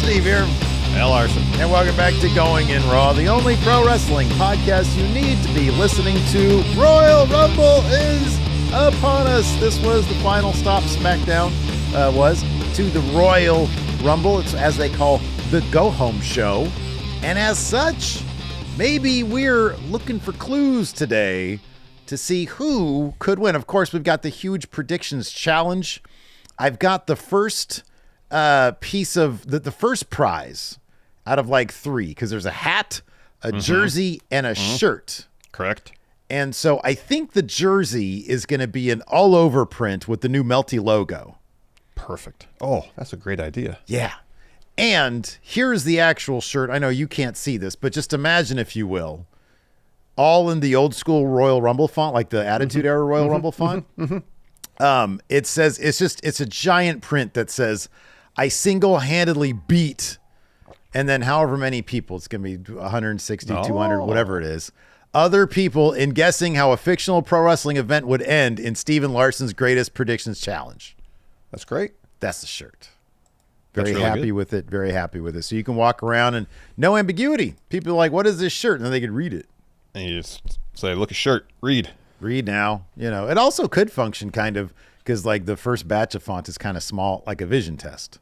Steve here. Al Larson. And welcome back to Going in Raw, the only pro wrestling podcast you need to be listening to. Royal Rumble is upon us. This was the final stop. Smackdown was to the Royal Rumble. It's as they call the go-home show. And as such, maybe we're looking for clues today to see who could win. Of course, we've got the huge predictions challenge. I've got the first piece of the first prize out of like three, because there's a hat, a jersey, and a shirt. Correct. And so I think the jersey is going to be an all-over print with the new Melty logo. Perfect. Oh, that's a great idea. Yeah. And here's the actual shirt. I know you can't see this, but just imagine, if you will, all in the old school Royal Rumble font, like the Attitude Era Royal Rumble font. It says, it's a giant print that says, I single-handedly beat, and then however many people, it's going to be 160, 200, whatever it is, other people in guessing how a fictional pro wrestling event would end in Steven Larson's Greatest Predictions Challenge. That's great. That's the shirt. That's Very really happy good. with it. Very happy with it. So you can walk around and no ambiguity. People are like, what is this shirt? And then they can read it. And you just say, look at shirt, read. Read now. You know, it also could function kind of because like the first batch of font is kind of small, like a vision test.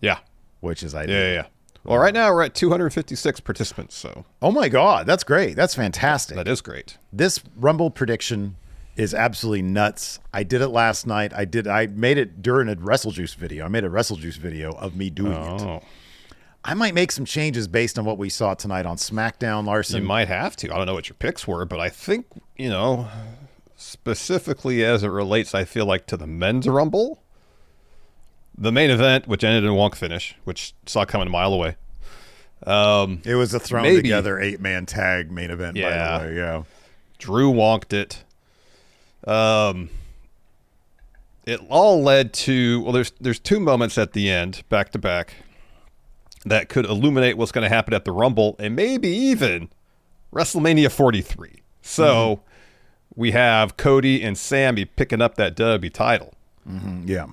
Yeah. Which is ideal. Yeah. Well, right now we're at 256 participants, so. Oh my God, that's great. That's fantastic. That is great. This Rumble prediction is absolutely nuts. I did it last night. I made it during a Wrestle Juice video. I made a Wrestle Juice video of me doing it. I might make some changes based on what we saw tonight on SmackDown, Larson. You might have to. I don't know what your picks were, but I think, specifically as it relates, I feel like, to the men's Rumble, the main event, which ended in a wonk finish, which saw coming a mile away. It was a thrown together 8-man tag main event, by the way. Yeah. Drew wonked it. It all led to, well, there's two moments at the end, back to back, that could illuminate what's going to happen at the Rumble and maybe even WrestleMania 43. So we have Cody and Sammy picking up that WWE title. Yeah.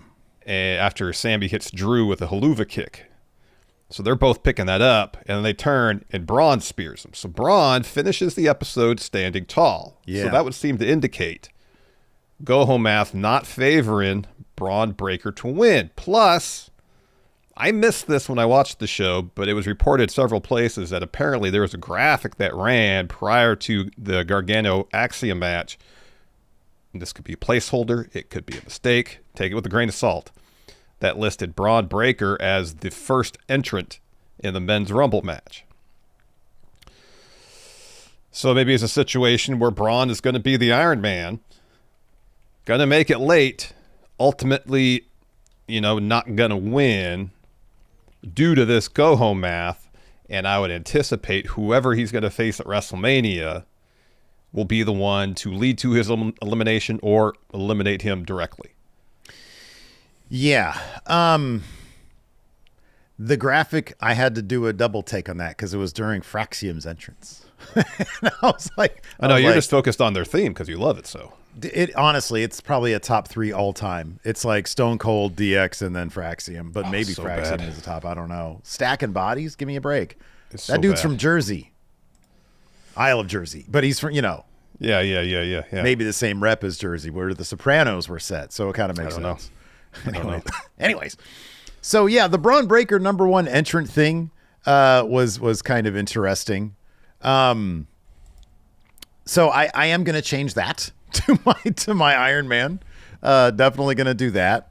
And after Sammy hits Drew with a haluva kick. So they're both picking that up, and then they turn, and Braun spears him. So Braun finishes the episode standing tall. Yeah. So that would seem to indicate go-home math not favoring Braun Breaker to win. Plus, I missed this when I watched the show, but it was reported several places that apparently there was a graphic that ran prior to the Gargano Axiom match. And this could be a placeholder. It could be a mistake. Take it with a grain of salt. That listed Braun Breaker as the first entrant in the men's Rumble match. So maybe it's a situation where Braun is going to be the Iron Man, going to make it late, ultimately, not going to win due to this go-home math, and I would anticipate whoever he's going to face at WrestleMania will be the one to lead to his elimination or eliminate him directly. Yeah. The graphic, I had to do a double take on that because it was during Fraxium's entrance. And I was like, I know you're just focused on their theme because you love it so. Honestly, it's probably a top 3 all time. It's like Stone Cold, DX, and then Fraxium, but maybe so Fraxium bad. is the top. I don't know. Stacking bodies, give me a break. It's that so dude's bad. from Jersey, Isle of Jersey, but he's from Yeah. maybe the same rep as Jersey, where the Sopranos were set. So it kind of makes sense. Anyways, so yeah, the Braun Breaker #1 entrant thing was kind of interesting. So I am going to change that to my Iron Man. Definitely going to do that.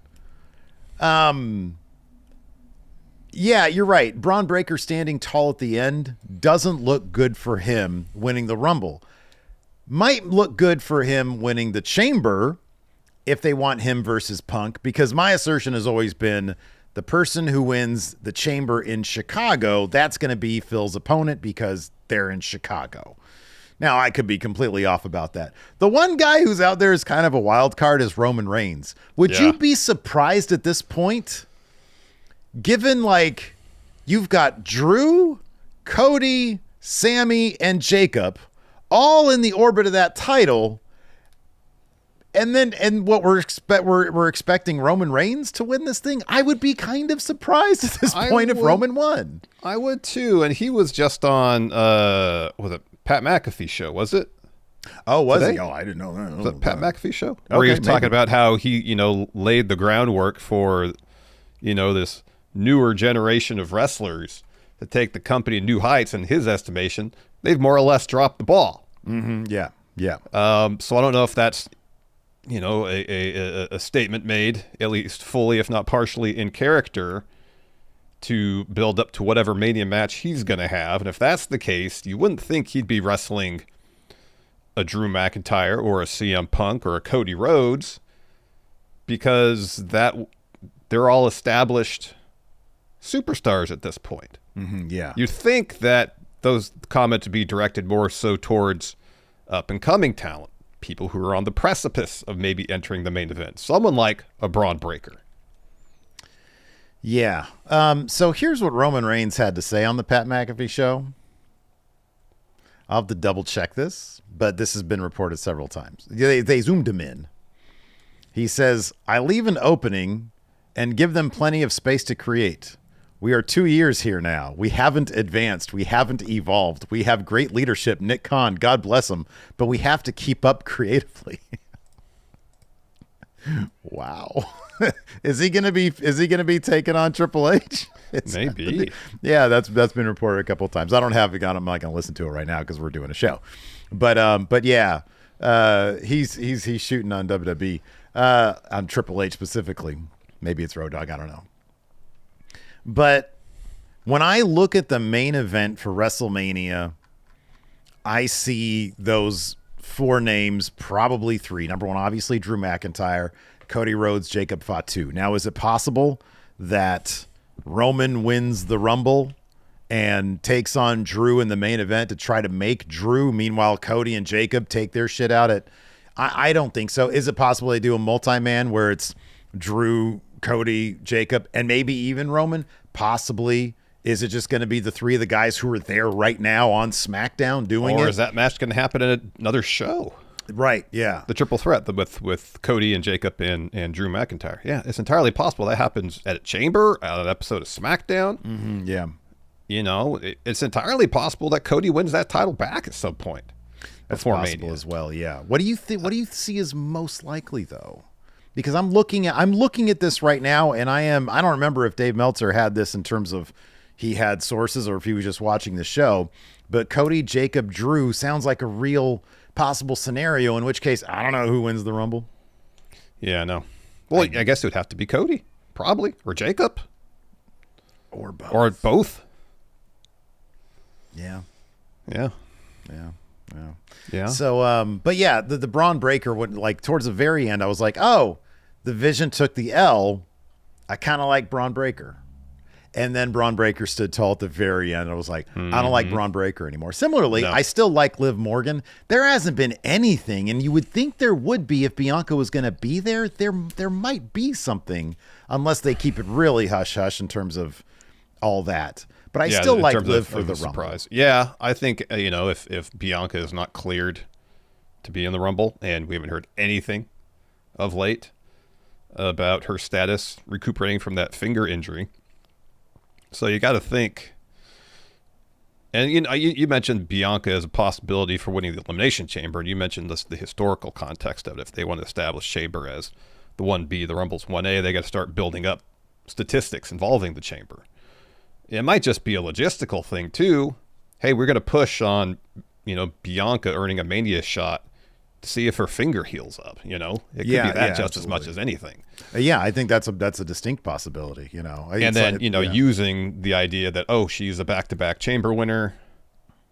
Yeah, you're right. Braun Breaker standing tall at the end doesn't look good for him winning the Rumble. Might look good for him winning the Chamber if they want him versus Punk, because my assertion has always been the person who wins the Chamber in Chicago, that's going to be Phil's opponent because they're in Chicago. Now, I could be completely off about that. The one guy who's out there is kind of a wild card is Roman Reigns. Would you be surprised at this point, given like you've got Drew, Cody, Sammy, and Jacob all in the orbit of that title, And what we're expecting Roman Reigns to win this thing. I would be kind of surprised at this point if Roman won. I would too. And he was just on was it Pat McAfee show, was it? Oh, was Today? he? Oh, I didn't know that. Was it Pat McAfee show? Okay, Where he was talking maybe. about how he, laid the groundwork for, this newer generation of wrestlers to take the company to new heights. In his estimation, they've more or less dropped the ball. Mm-hmm. Yeah. Yeah. So I don't know if that's, a statement made, at least fully, if not partially, in character to build up to whatever Mania match he's going to have. And if that's the case, you wouldn't think he'd be wrestling a Drew McIntyre or a CM Punk or a Cody Rhodes, because they're all established superstars at this point. Mm-hmm. Yeah. You'd think that those comments would be directed more so towards up-and-coming talent, people who are on the precipice of maybe entering the main event. Someone like a Braun Breaker. Yeah. So here's what Roman Reigns had to say on the Pat McAfee show. I'll have to double check this, but this has been reported several times. They zoomed him in. He says, I leave an opening and give them plenty of space to create. We are 2 years here now. We haven't advanced. We haven't evolved. We have great leadership. Nick Khan, God bless him, but we have to keep up creatively. Wow. Is he gonna be taking on Triple H? Maybe. Yeah, that's been reported a couple of times. I don't have it on. I'm not gonna listen to it right now because we're doing a show. But yeah, he's shooting on WWE, on Triple H specifically. Maybe it's Road Dogg. I don't know. But when I look at the main event for WrestleMania, I see those four names, probably three. Number one, obviously Drew McIntyre, Cody Rhodes, Jacob Fatu. Now, is it possible that Roman wins the Rumble and takes on Drew in the main event to try to make Drew? Meanwhile, Cody and Jacob take their shit out at... I don't think so. Is it possible they do a multi-man where it's Drew, Cody, Jacob, and maybe even Roman? Possibly. Is it just going to be the three of the guys who are there right now on SmackDown doing it? Or is that match going to happen in another show? Right, yeah. The triple threat with Cody and Jacob and Drew McIntyre. Yeah, it's entirely possible that happens at a Chamber, at an episode of SmackDown. Mm-hmm, yeah. It's entirely possible that Cody wins that title back at some point. That's possible Mania as well, yeah. What do you think? What do you see as most likely, though? Because I'm looking at this right now, and I don't remember if Dave Meltzer had this in terms of he had sources or if he was just watching the show, but Cody, Jacob, Drew sounds like a real possible scenario, in which case I don't know who wins the Rumble. Yeah, no. Well, I guess it would have to be Cody, probably, or Jacob. Or both. Or both. Yeah. Yeah. Yeah. Yeah. Yeah. So, but yeah, the Braun Breaker would, like, towards the very end, I was like, oh, the Vision took the L. I kind of like Braun Breaker. And then Braun Breaker stood tall at the very end. I was like, I don't like Braun Breaker anymore. Similarly, I still like Liv Morgan. There hasn't been anything, and you would think there would be if Bianca was going to be there. There might be something, unless they keep it really hush-hush in terms of all that. But I still like Liv for the Rumble. Surprise. Yeah, I think, if Bianca is not cleared to be in the Rumble, and we haven't heard anything of late about her status recuperating from that finger injury. So you got to think, and you mentioned Bianca as a possibility for winning the Elimination Chamber, and you mentioned the historical context of it. If they want to establish Chamber as the 1B, the Rumble's 1A, they got to start building up statistics involving the Chamber. It might just be a logistical thing too. Hey, we're going to push on, Bianca earning a Mania shot to see if her finger heals up. It could be that just as much as anything. Yeah, I think that's a distinct possibility. And then using the idea that she's a back-to-back Chamber winner,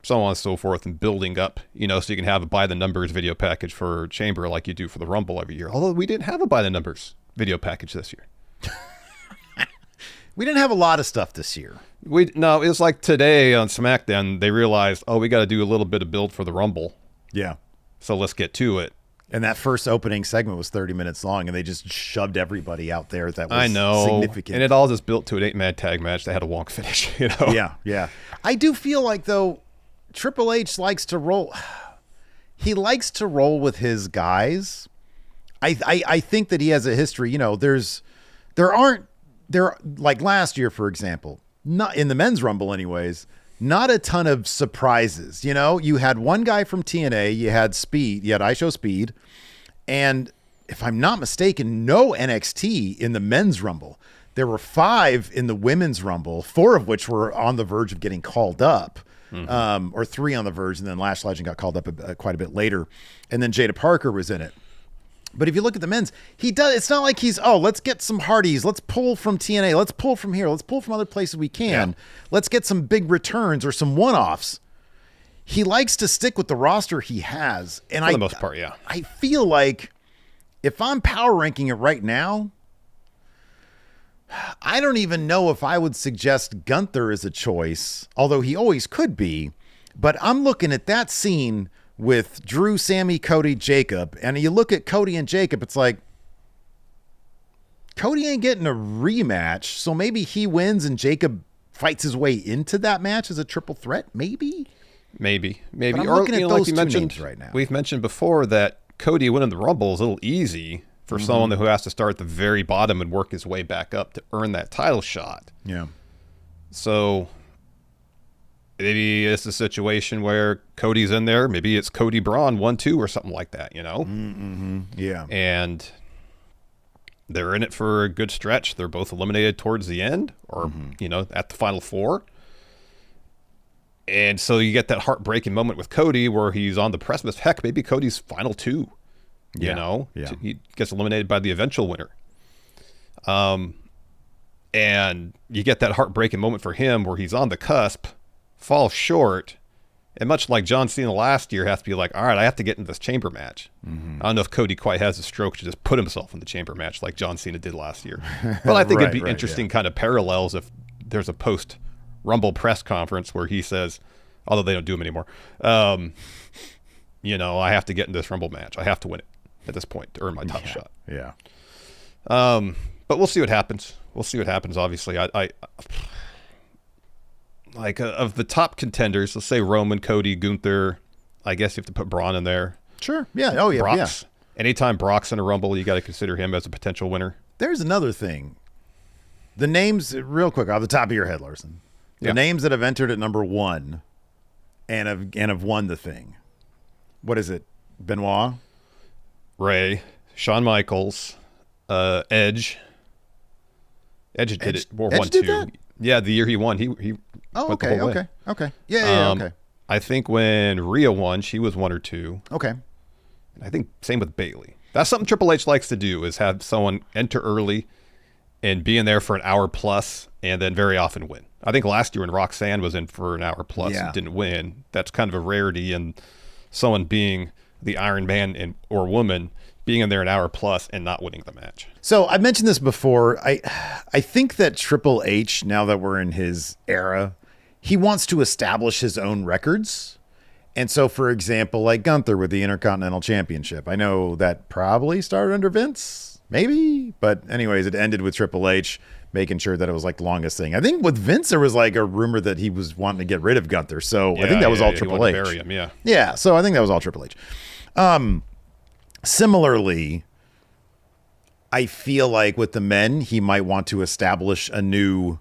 so on and so forth, and building up. So you can have a by the numbers video package for Chamber like you do for the Rumble every year. Although we didn't have a by the numbers video package this year. We didn't have a lot of stuff this year. No, it was like today on SmackDown, they realized, we got to do a little bit of build for the Rumble. Yeah. So let's get to it. And that first opening segment was 30 minutes long, and they just shoved everybody out there that was significant. And it all just built to an 8-man tag match that had a wonk finish, Yeah. I do feel like, though, Triple H likes to roll. He likes to roll with his guys. I think that he has a history. There like last year, for example, not in the men's rumble anyways, not a ton of surprises. You had one guy from TNA, you had Speed, you had ISHO Speed, and if I'm not mistaken, no NXT in the men's rumble. There were 5 in the women's rumble, 4 of which were on the verge of getting called up, or 3 on the verge, and then Lash Legend got called up quite a bit later, and then Jada Parker was in it. But if you look at the men's, he does. It's not like let's get some Hardys. Let's pull from TNA. Let's pull from here. Let's pull from other places we can. Yeah. Let's get some big returns or some one-offs. He likes to stick with the roster he has. And for the most part, yeah. I feel like if I'm power ranking it right now, I don't even know if I would suggest Gunther as a choice, although he always could be. But I'm looking at that scene with Drew, Sammy, Cody, Jacob, and you look at Cody and Jacob, it's like Cody ain't getting a rematch, so maybe he wins and Jacob fights his way into that match as a triple threat, maybe. But I'm looking at those like two names right now. We've mentioned before that Cody winning the Rumble is a little easy for someone who has to start at the very bottom and work his way back up to earn that title shot. Yeah. So maybe it's a situation where Cody's in there. Maybe it's Cody Braun 1-2 or something like that, Yeah. And they're in it for a good stretch. They're both eliminated towards the end or, at the final 4. And so you get that heartbreaking moment with Cody where he's on the precipice. Heck, maybe Cody's final 2, Yeah. He gets eliminated by the eventual winner. And you get that heartbreaking moment for him where he's on the cusp, falls short, and much like John Cena last year, has to be like, all right, I have to get into this chamber match. I don't know if Cody quite has the stroke to just put himself in the chamber match like John Cena did last year. But I think it'd be interesting kind of parallels if there's a post-Rumble press conference where he says, although they don't do them anymore, I have to get in this Rumble match. I have to win it at this point to earn my top shot. Yeah. But we'll see what happens. Obviously, I like of the top contenders, let's say Roman, Cody, Gunther. I guess you have to put Braun in there. Sure. Yeah. Oh, yeah. Brock's. Anytime Brock's in a Rumble, you got to consider him as a potential winner. There's another thing. The names, real quick, off the top of your head, Larson. The names that have entered at number 1 and have won the thing. What is it? Benoit? Ray, Shawn Michaels, Edge. Edge did it. Edge did that? Yeah, the year he won, he went the whole way. Okay. Yeah, okay. I think when Rhea won, she was 1 or 2. Okay. And I think same with Bayley. That's something Triple H likes to do, is have someone enter early and be in there for an hour plus and then very often win. I think last year when Roxanne was in for an hour plus and didn't win, that's kind of a rarity, and someone being the Iron Man or woman being in there an hour plus and not winning the match. So I mentioned this before. I think that Triple H, now that we're in his era, he wants to establish his own records. And so, for example, like Gunther with the Intercontinental Championship, I know that probably started under Vince, maybe. But anyways, it ended with Triple H making sure that it was like the longest thing. I think with Vince, there was like a rumor that he was wanting to get rid of Gunther. So I think that was all Triple H. Bury him, yeah. Yeah, so I think that was all Triple H. Similarly, I feel like with the men, he might want to establish a new,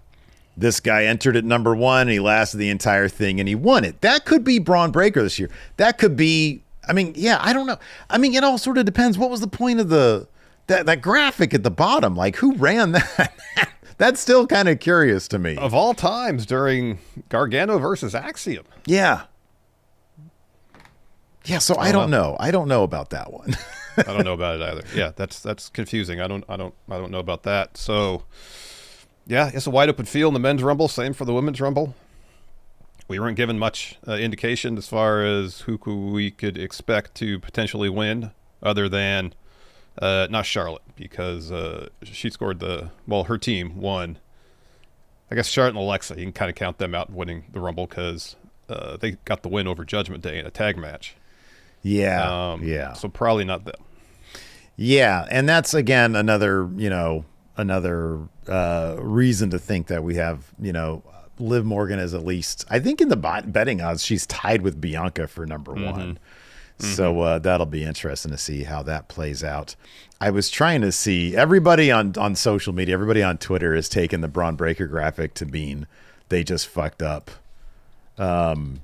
this guy entered at number 1, and he lasted the entire thing, and he won it. That could be Braun Breaker this year. That could be, I don't know. It all sort of depends. What was the point of that graphic at the bottom? Like, who ran that? That's still kind of curious to me. Of all times during Gargano versus Axiom. Yeah. Yeah, so I don't know. I don't know about that one. I don't know about it either. Yeah, that's confusing. I don't know about that. So, yeah, it's a wide open field in the men's rumble. Same for the women's rumble. We weren't given much indication as far as who we could expect to potentially win, other than not Charlotte, because she scored her team won. I guess Charlotte and Alexa, you can kind of count them out winning the rumble because they got the win over Judgment Day in a tag match. Yeah. So probably not them. Yeah, and that's again another reason to think that we have, Liv Morgan is at least, I think in the betting odds she's tied with Bianca for number 1. So that'll be interesting to see how that plays out. I was trying to see everybody on social media, everybody on Twitter has taken the Braun Breaker graphic to mean they just fucked up. And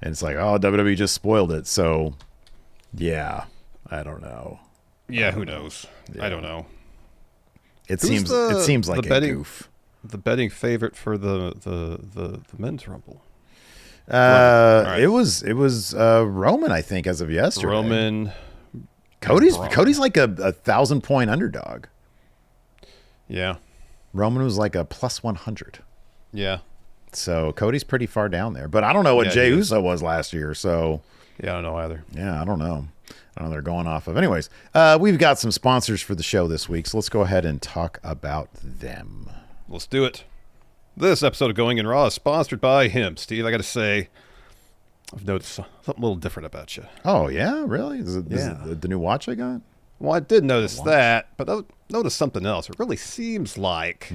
it's like, oh, WWE just spoiled it. So, yeah, I don't know. Yeah, who knows? Yeah. I don't know. It seems like a goof. The betting favorite for the men's rumble. Right. It was Roman, I think, as of yesterday. Roman. Cody's like a 1,000-point underdog. Yeah. Roman was like a plus 100. Yeah. So Cody's pretty far down there. But I don't know what Jey Uso was last year. So yeah, I don't know either. Yeah, I don't know. I don't know they're going off of. Anyways, we've got some sponsors for the show this week. So let's go ahead and talk about them. Let's do it. This episode of Going in Raw is sponsored by him. Steve, I got to say, I've noticed something a little different about you. Oh, yeah? Really? Is it the new watch I got? Well, I did notice that, but I noticed something else. It really seems like,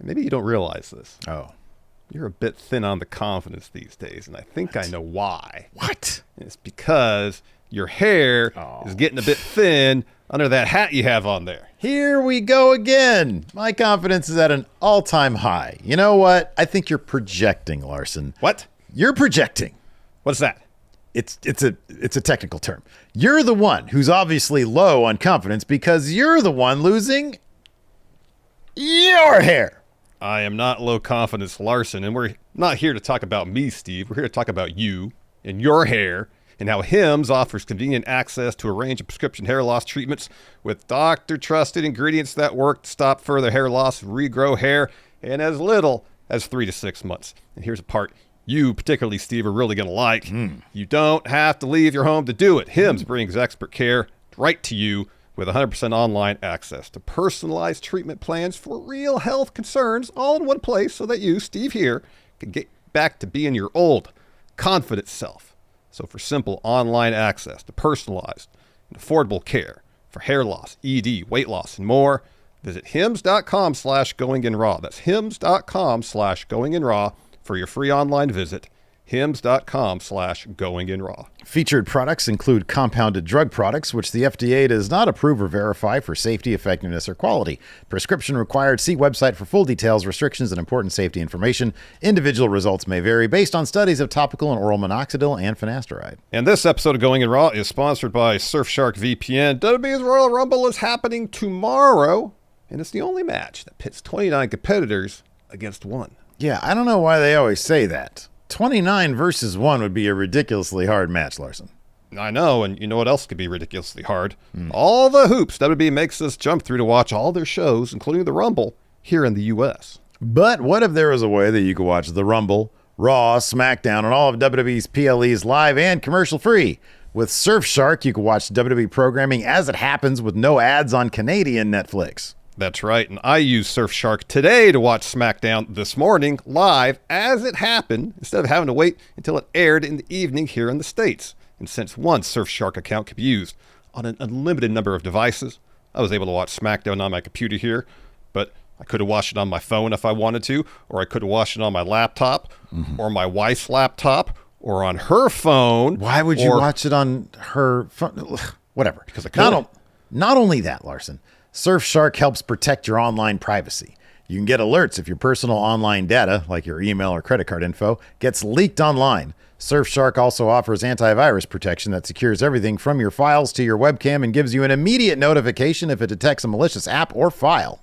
maybe you don't realize this. Oh. You're a bit thin on the confidence these days, and I think I know why. What? It's because your hair is getting a bit thin under that hat you have on there. Here we go again. My confidence is at an all-time high. You know what? I think you're projecting, Larson. What? You're projecting. What's that? It's a technical term. You're the one who's obviously low on confidence because you're the one losing your hair. I am not low confidence Larson, and we're not here to talk about me, Steve. We're here to talk about you and your hair and how Hims offers convenient access to a range of prescription hair loss treatments with doctor-trusted ingredients that work to stop further hair loss, regrow hair in as little as 3 to 6 months. And here's a part you, particularly Steve, are really going to like. You don't have to leave your home to do it. Hims brings expert care right to you with 100% online access to personalized treatment plans for real health concerns all in one place so that you, Steve here, can get back to being your old, confident self. So for simple online access to personalized and affordable care for hair loss, ED, weight loss, and more, visit hims.com/goinginraw. That's hims.com/goinginraw for your free online visit. hims.com/goinginraw. Featured products include compounded drug products, which the FDA does not approve or verify for safety, effectiveness, or quality. Prescription required. See website for full details, restrictions, and important safety information. Individual results may vary based on studies of topical and oral minoxidil and finasteride. And this episode of Going in Raw is sponsored by Surfshark VPN. WWE's Royal Rumble is happening tomorrow, and it's the only match that pits 29 competitors against one. Yeah, I don't know why they always say that. 29 versus 1 would be a ridiculously hard match, Larson. I know, and you know what else could be ridiculously hard? All the hoops WWE makes us jump through to watch all their shows, including the Rumble, here in the U.S. But what if there was a way that you could watch the Rumble, Raw, Smackdown, and all of WWE's PLEs live and commercial-free? With Surfshark, you can watch WWE programming as it happens with no ads on Canadian Netflix. That's right, and I used Surfshark today to watch SmackDown this morning live as it happened instead of having to wait until it aired in the evening here in the States. And since one Surfshark account could be used on an unlimited number of devices, I was able to watch SmackDown on my computer here, but I could have watched it on my phone if I wanted to, or I could have watched it on my laptop, or my wife's laptop, or on her phone. Why would you watch it on her phone? Whatever. Because I could. Not only that, Larson. Surfshark helps protect your online privacy. You can get alerts if your personal online data, like your email or credit card info, gets leaked online. Surfshark also offers antivirus protection that secures everything from your files to your webcam and gives you an immediate notification if it detects a malicious app or file.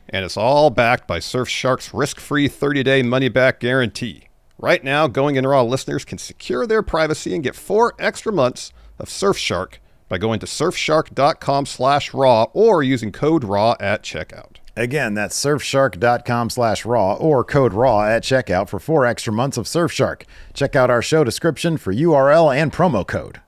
And it's all backed by Surfshark's risk-free 30-day money-back guarantee. Right now, Going in Raw listeners can secure their privacy and get 4 extra months of Surfshark by going to surfshark.com/raw or using code RAW at checkout. Again, that's surfshark.com/raw or code RAW at checkout for 4 extra months of Surfshark. Check out our show description for URL and promo code.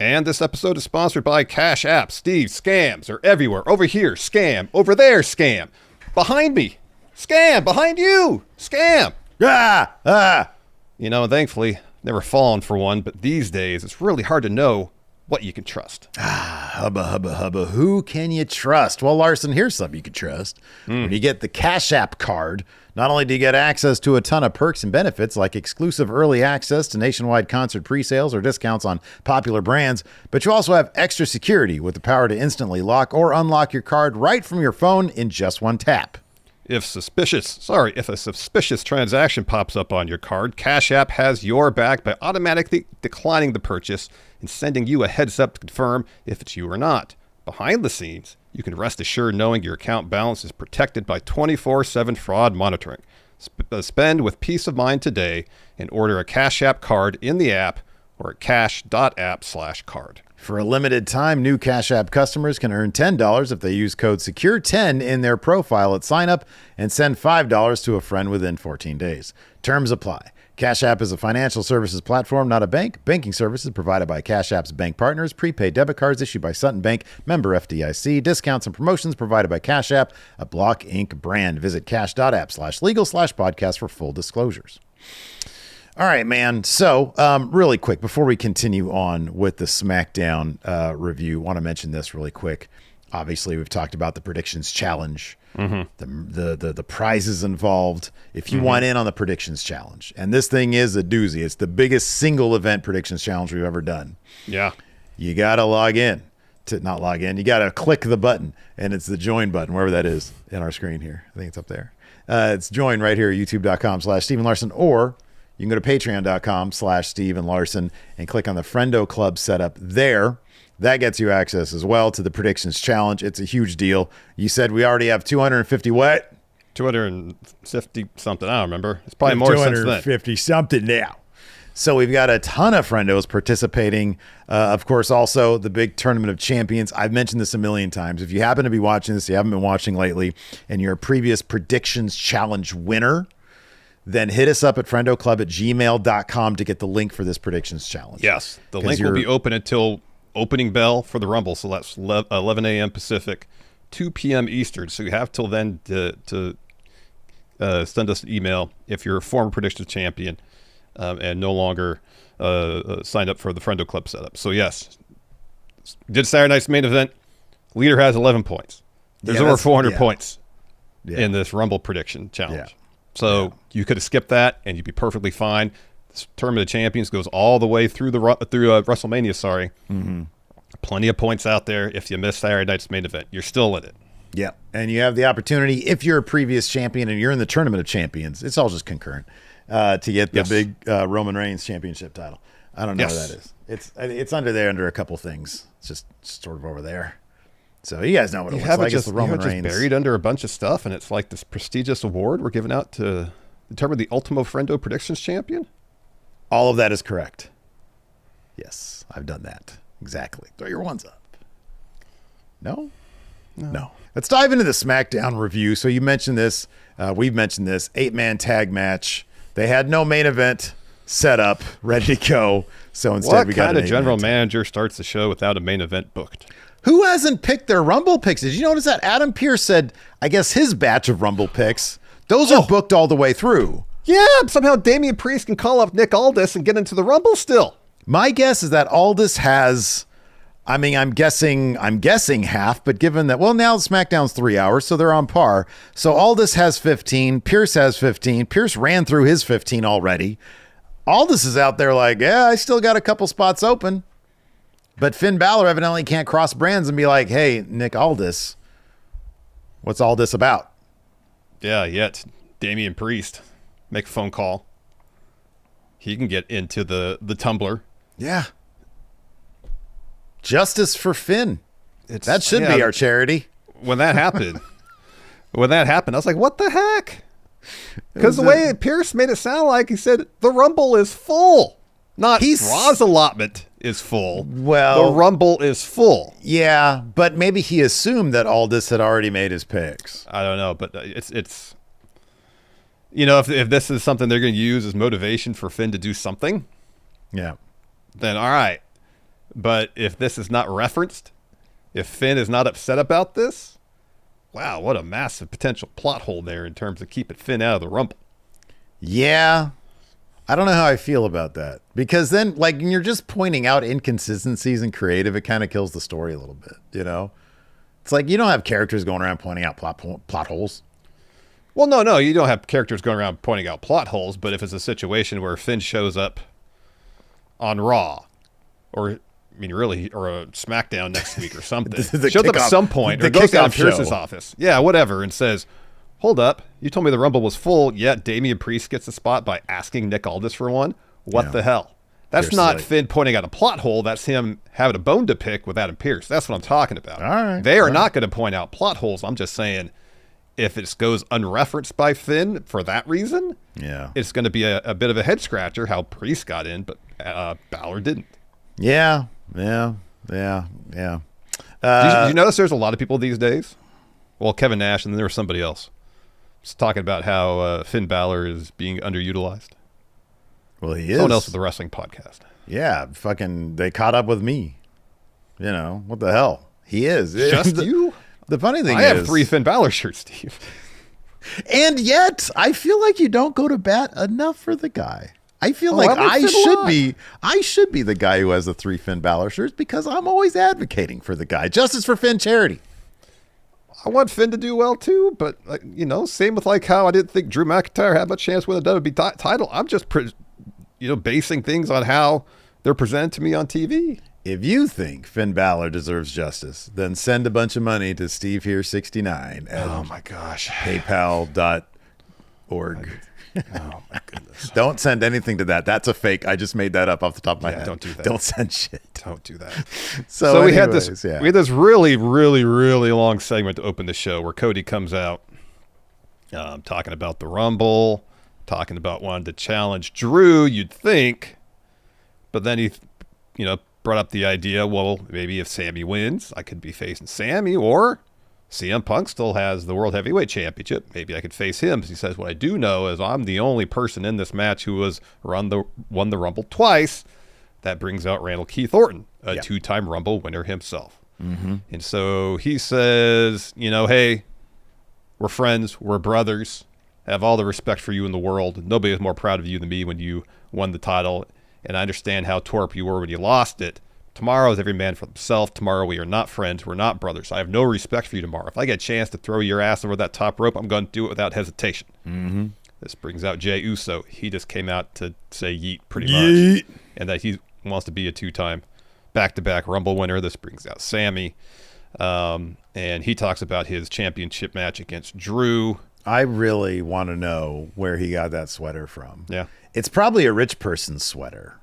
And this episode is sponsored by Cash App. Steve, scams are everywhere. Over here, scam. Over there, scam. Behind me, scam. Behind you, scam. Ah! You know, thankfully, never fallen for one, but these days it's really hard to know what you can trust. Hubba, hubba, hubba. Who can you trust? Well, Larson, here's something you can trust. When you get the Cash App card, not only do you get access to a ton of perks and benefits like exclusive early access to nationwide concert pre-sales or discounts on popular brands, but you also have extra security with the power to instantly lock or unlock your card right from your phone in just one tap. If a suspicious transaction pops up on your card, Cash App has your back by automatically declining the purchase and sending you a heads up to confirm if it's you or not. Behind the scenes, you can rest assured knowing your account balance is protected by 24/7 fraud monitoring. Spend with peace of mind today and order a Cash App card in the app or at cash.app/card. For a limited time, new Cash App customers can earn $10 if they use code SECURE10 in their profile at sign up and send $5 to a friend within 14 days. Terms apply. Cash App is a financial services platform, not a bank. Banking services provided by Cash App's bank partners. Prepaid debit cards issued by Sutton Bank, member FDIC. Discounts and promotions provided by Cash App, a Block Inc. brand. Visit cash.app/legal/podcast for full disclosures. All right, man. So really quick, before we continue on with the Smackdown review, want to mention this really quick. Obviously, we've talked about the predictions challenge, the prizes involved. If you want in on the predictions challenge, and this thing is a doozy. It's the biggest single event predictions challenge we've ever done. Yeah. You got to log in. Not log in. You got to click the button, and it's the join button, wherever that is in our screen here. I think it's up there. It's join right here, youtube.com/Stephen Larson, or you can go to patreon.com/Stephen Larson and click on the Friendo Club setup there. That gets you access as well to the predictions challenge. It's a huge deal. You said we already have 250 what? 250 something. I don't remember. It's probably more since then. 250 something now. So we've got a ton of friendos participating. Of course, also the big Tournament of Champions. I've mentioned this a million times. If you happen to be watching this, you haven't been watching lately, and you're a previous predictions challenge winner, then hit us up at friendoclub@gmail.com to get the link for this predictions challenge. Yes. The link will be open until opening bell for the Rumble. So that's 11 a.m. Pacific, 2 p.m. Eastern. So you have till then to send us an email if you're a former predictions champion and no longer signed up for the Friendo Club setup. So yes, did Saturday night's main event. Leader has 11 points. There's over 400 points in this Rumble prediction challenge. Yeah. So you could have skipped that and you'd be perfectly fine. This Tournament of Champions goes all the way through WrestleMania. Sorry, plenty of points out there. If you miss Saturday night's main event, you're still in it. Yeah, and you have the opportunity if you're a previous champion and you're in the Tournament of Champions. It's all just concurrent to get the big Roman Reigns championship title. I don't know what that is. It's under there under a couple things. It's just sort of over there. So you guys know what it looks like. It's the Roman Reigns buried under a bunch of stuff, and it's like this prestigious award we're giving out to determine the Ultimo Friendo Predictions Champion. All of that is correct. Yes, I've done that. Exactly. Throw your ones up. No. Let's dive into the Smackdown review. So you mentioned this. We've mentioned this. 8-man tag match. They had no main event set up, ready to go. So instead, we got kind of general manager starts the show without a main event booked? Who hasn't picked their Rumble picks? Did you notice that? Adam Pearce said, I guess his batch of Rumble picks, those are booked all the way through. Yeah, somehow Damian Priest can call up Nick Aldis and get into the Rumble still. My guess is that Aldis has, I mean, I'm guessing half, but given that, well, now SmackDown's 3 hours, so they're on par. So Aldis has 15, Pearce has 15. Pearce ran through his 15 already. Aldis is out there like, yeah, I still got a couple spots open. But Finn Balor evidently can't cross brands and be like, hey, Nick Aldis, what's all this about? Yeah, yet Damian Priest. Make a phone call. He can get into the tumbler. Yeah. Justice for Finn. That should be our charity. When that happened, I was like, what the heck? Because the way Pierce made it sound like, he said, the Rumble is full. Not Raw's allotment is full. Well, the Rumble is full. Yeah, but maybe he assumed that Aldis had already made his picks. I don't know, but it's you know, if this is something they're going to use as motivation for Finn to do something, then all right. But if this is not referenced, if Finn is not upset about this, wow, what a massive potential plot hole there in terms of keeping Finn out of the Rumble. Yeah. I don't know how I feel about that, because then, like, when you're just pointing out inconsistencies in creative, it kind of kills the story a little bit. You know, it's like you don't have characters going around pointing out plot holes. Well, no, you don't have characters going around pointing out plot holes. But if it's a situation where Finn shows up on Raw, or a SmackDown next week or something, shows up at some point, or goes down to Pierce's office, whatever, and says, "Hold up, you told me the Rumble was full, yet Damian Priest gets the spot by asking Nick Aldis for one. What the hell?" That's not Finn pointing out a plot hole. That's him having a bone to pick with Adam Pearce. That's what I'm talking about. All right, they are not going to point out plot holes. I'm just saying, if it goes unreferenced by Finn for that reason, it's going to be a bit of a head scratcher how Priest got in, but Balor didn't. Yeah. Did you notice there's a lot of people these days? Well, Kevin Nash, and then there was somebody else just talking about how Finn Balor is being underutilized. Well, he is. Someone else with the wrestling podcast. Yeah, fucking, they caught up with me. You know, what the hell? He is. Just you? The funny thing I have 3 Finn Balor shirts, Steve. And yet, I feel like you don't go to bat enough for the guy. I feel like I should be the guy who has the 3 Finn Balor shirts, because I'm always advocating for the guy. Justice for Finn charity. I want Finn to do well too, but same with like how I didn't think Drew McIntyre had much chance to win the WWE title. I'm just basing things on how they're presented to me on TV. If you think Finn Balor deserves justice, then send a bunch of money to Steve here 69 at oh my gosh, PayPal.org. Oh my goodness. Don't send anything to that. That's a fake. I just made that up off the top of my head. Don't do that. Don't send shit. Don't do that. So we had this really, really, really long segment to open the show where Cody comes out talking about the Rumble, talking about wanting to challenge Drew, you'd think, but then he brought up the idea, well, maybe if Sammy wins, I could be facing Sammy, or CM Punk still has the World Heavyweight Championship. Maybe I could face him. He says, what I do know is I'm the only person in this match who has won the Rumble twice. That brings out Randall Keith Orton, a 2-time Rumble winner himself. Mm-hmm. And so he says, hey, we're friends. We're brothers. I have all the respect for you in the world. Nobody is more proud of you than me when you won the title. And I understand how tore up you were when you lost it. Tomorrow is every man for himself. Tomorrow we are not friends. We're not brothers. I have no respect for you tomorrow. If I get a chance to throw your ass over that top rope, I'm going to do it without hesitation. Mm-hmm. This brings out Jey Uso. He just came out to say yeet pretty much. And that he wants to be a 2-time back-to-back Rumble winner. This brings out Sammy. And he talks about his championship match against Drew. I really want to know where he got that sweater from. Yeah. It's probably a rich person's sweater.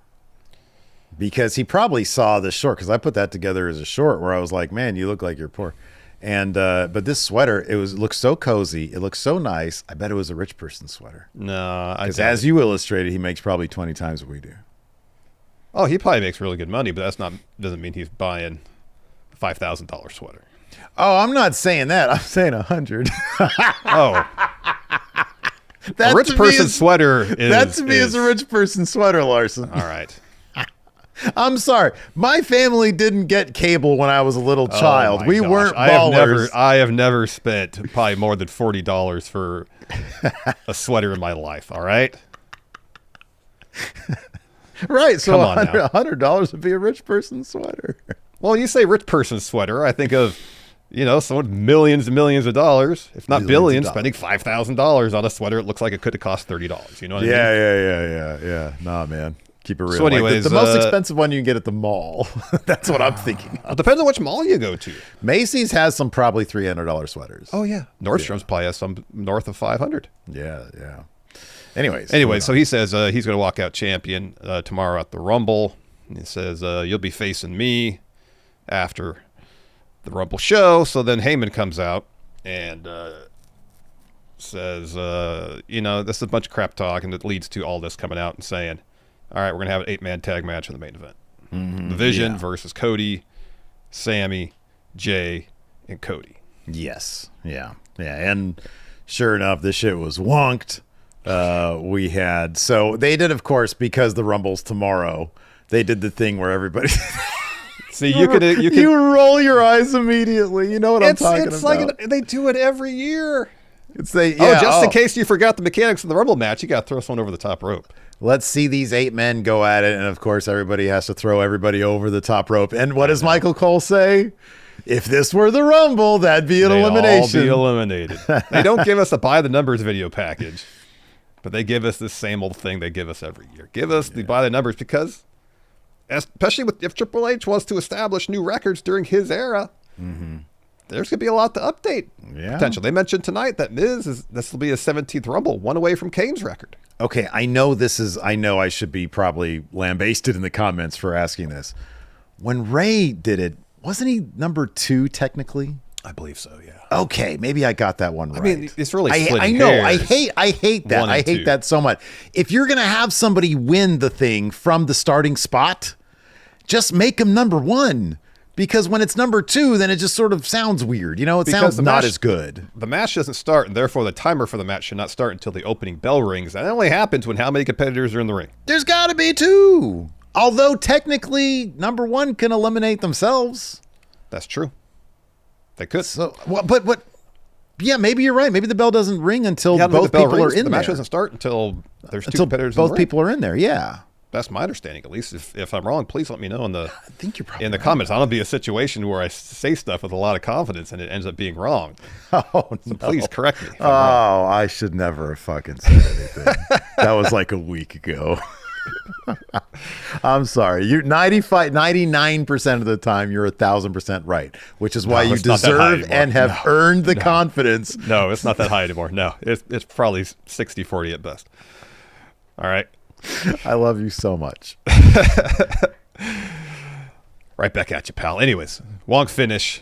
Because he probably saw the short, because I put that together as a short where I was like, man, you look like you're poor. And but this sweater, it looks so cozy. It looks so nice. I bet it was a rich person's sweater. No, because as you illustrated, he makes probably 20 times what we do. Oh, he probably makes really good money, but doesn't mean he's buying a $5,000 sweater. Oh, I'm not saying that. I'm saying 100. Oh. A rich person's sweater is... That to me is a rich person's sweater, Larson. All right. I'm sorry. My family didn't get cable when I was a little child. We weren't ballers. I have never spent probably more than $40 for a sweater in my life. All right. Right. So $100 would be a rich person's sweater. Well, you say rich person's sweater, I think of, someone millions and millions of dollars, if not billions, spending $5,000 on a sweater. It looks like it could have cost $30. You know what I mean? Yeah. Nah, man. Keep it real. So anyways, the most expensive one you can get at the mall. That's what I'm thinking. It depends on which mall you go to. Macy's has some probably $300 sweaters. Oh, yeah. Nordstrom's probably has some north of $500. Yeah. Anyways, so he says he's going to walk out champion tomorrow at the Rumble. He says, you'll be facing me after the Rumble show. So then Heyman comes out and says, this is a bunch of crap talk, and it leads to all this coming out and saying, all right, we're going to have an 8-man tag match in the main event. Mm-hmm. The Vision versus Cody, Sammy, Jay, and Cody. Yes. Yeah. And sure enough, this shit was wonked. So they did, of course, because the Rumble's tomorrow, they did the thing where everybody... See, you roll your eyes immediately. You know what I'm talking about. It's like they do it every year. In case you forgot the mechanics of the Rumble match, you got to throw someone over the top rope. Let's see these 8 men go at it. And of course, everybody has to throw everybody over the top rope. And what does Michael Cole say? If this were the Rumble, that'd be an elimination. All be eliminated. They don't give us a by the numbers video package, but they give us this same old thing they give us every year. Give us the by the numbers because, especially if Triple H wants to establish new records during his era, there's going to be a lot to update. Potential. They mentioned tonight that this will be his 17th Rumble, one away from Kane's record. Okay, I know I should be probably lambasted in the comments for asking this. When Ray did it, wasn't he number 2 technically? I believe so, yeah. Okay, maybe I got that one right. I mean, it's really splitting I know. hairs. I hate that. I hate that so much. If you're going to have somebody win the thing from the starting spot, just make him number 1. Because when it's number 2, then it just sort of sounds weird. It sounds not as good. The match doesn't start, and therefore the timer for the match should not start until the opening bell rings. And that only happens when how many competitors are in the ring? There's got to be 2. Although technically, number 1 can eliminate themselves. That's true. They could. So, but yeah, maybe you're right. Maybe the bell doesn't ring until both people are in there. The match doesn't start until there's 2 competitors both in the ring. People are in there, yeah. That's my understanding, at least. If I'm wrong, please let me know I think you're probably in the comments. I don't be a situation where I say stuff with a lot of confidence and it ends up being wrong. Oh, so please correct me. I should never have fucking said anything. That was like a week ago. I'm sorry. You're 99% of the time you're 1,000% right, which is why you deserve and have earned the confidence. No, it's not that high anymore. No, it's probably 60-40 at best. All right. I love you so much. Right back at you, pal. Anyways, long finish.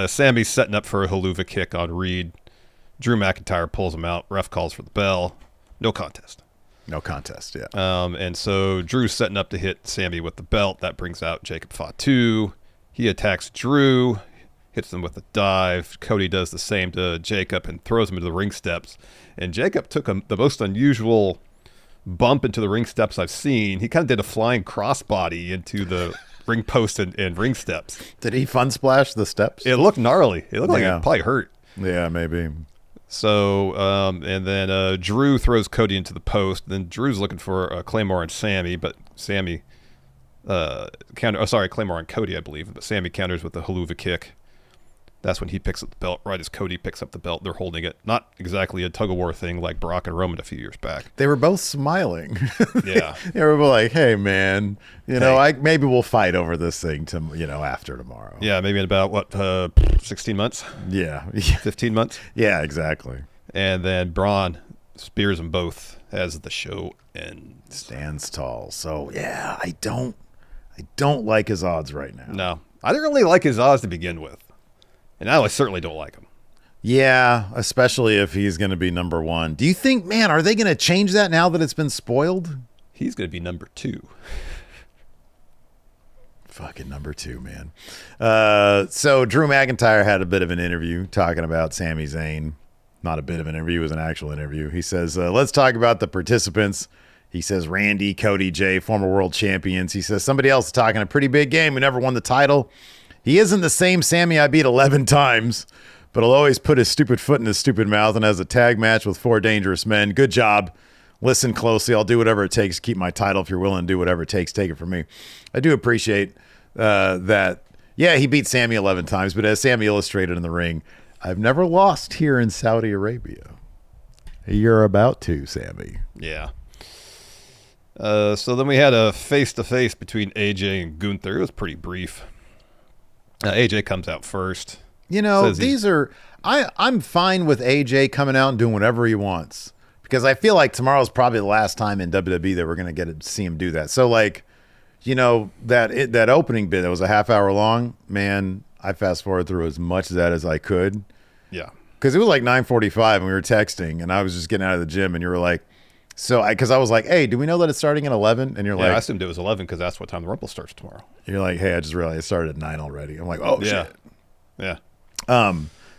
Sammy's setting up for a haluva kick on Reed. Drew McIntyre pulls him out. Ref calls for the bell. No contest. No contest, yeah. And so Drew's setting up to hit Sammy with the belt. That brings out Jacob Fatu. He attacks Drew, hits him with a dive. Cody does the same to Jacob and throws him into the ring steps. And Jacob took the most unusual bump into the ring steps I've seen. He kind of did a flying crossbody into the ring post and ring steps. Did he fun splash the steps? It looked gnarly. It looked like it probably hurt. Yeah, maybe. So, and then Drew throws Cody into the post. Then Drew's looking for Claymore and Sammy, but Sammy Claymore and Cody, I believe. But Sammy counters with the haluva kick. That's when he picks up the belt. Right as Cody picks up the belt, they're holding it. Not exactly a tug-of-war thing like Brock and Roman a few years back. They were both smiling. Yeah. They were like, hey, man, maybe we'll fight over this thing after tomorrow. Yeah, maybe in about, 16 months? Yeah. 15 months? Yeah, exactly. And then Braun spears them both as the show ends. Stands tall. So, yeah, I don't like his odds right now. No. I didn't really like his odds to begin with. And now I certainly don't like him. Yeah, especially if he's going to be number 1. Do you think, man, are they going to change that now that it's been spoiled? He's going to be number 2. Fucking number 2, man. So Drew McIntyre had a bit of an interview talking about Sami Zayn. Not a bit of an interview, it was an actual interview. He says, let's talk about the participants. He says, Randy, Cody, Jay, former world champions. He says, somebody else is talking a pretty big game who never won the title. He isn't the same Sammy I beat 11 times, but he'll always put his stupid foot in his stupid mouth and has a tag match with 4 dangerous men. Good job. Listen closely. I'll do whatever it takes to keep my title. If you're willing to do whatever it takes, take it from me. I do appreciate that. Yeah, he beat Sammy 11 times, but as Sammy illustrated in the ring, I've never lost here in Saudi Arabia. You're about to, Sammy. Yeah. So then we had a face-to-face between AJ and Gunther. It was pretty brief. AJ comes out first. I'm fine with AJ coming out and doing whatever he wants because I feel like tomorrow's probably the last time in WWE that we're going to get to see him do that. So that opening bit that was a half hour long, man, I fast forward through as much of that as I could. Yeah. Because it was like 9:45 and we were texting and I was just getting out of the gym and you were like, because I was like, hey, do we know that it's starting at 11? And you're like, I assumed it was 11 because that's what time the Rumble starts tomorrow. You're like, hey, I just realized it started at 9 already. I'm like, oh, shit. Yeah.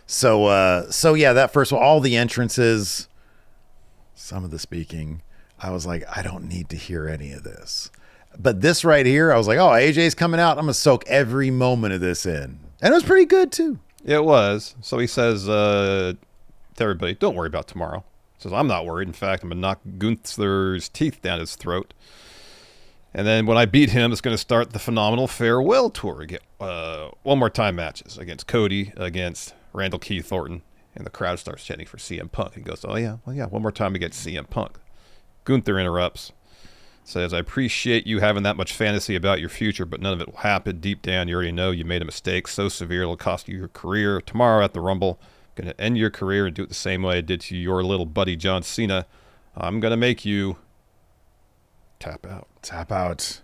So yeah, that first one, all the entrances, some of the speaking, I was like, I don't need to hear any of this. But this right here, I was like, oh, AJ's coming out. I'm going to soak every moment of this in. And it was pretty good, too. It was. So he says, to everybody, don't worry about tomorrow. Says, I'm not worried. In fact, I'm going to knock Gunther's teeth down his throat. And then when I beat him, it's going to start the phenomenal farewell tour. Get one more time matches against Cody, against Randall Keith Orton. And the crowd starts chanting for CM Punk. He goes, oh, yeah, well, yeah, one more time against CM Punk. Gunther interrupts. Says, I appreciate you having that much fantasy about your future, but none of it will happen. Deep down, you already know you made a mistake so severe it'll cost you your career. Tomorrow at the Rumble, I'm going to end your career and do it the same way I did to your little buddy John Cena. I'm going to make you tap out. Tap out.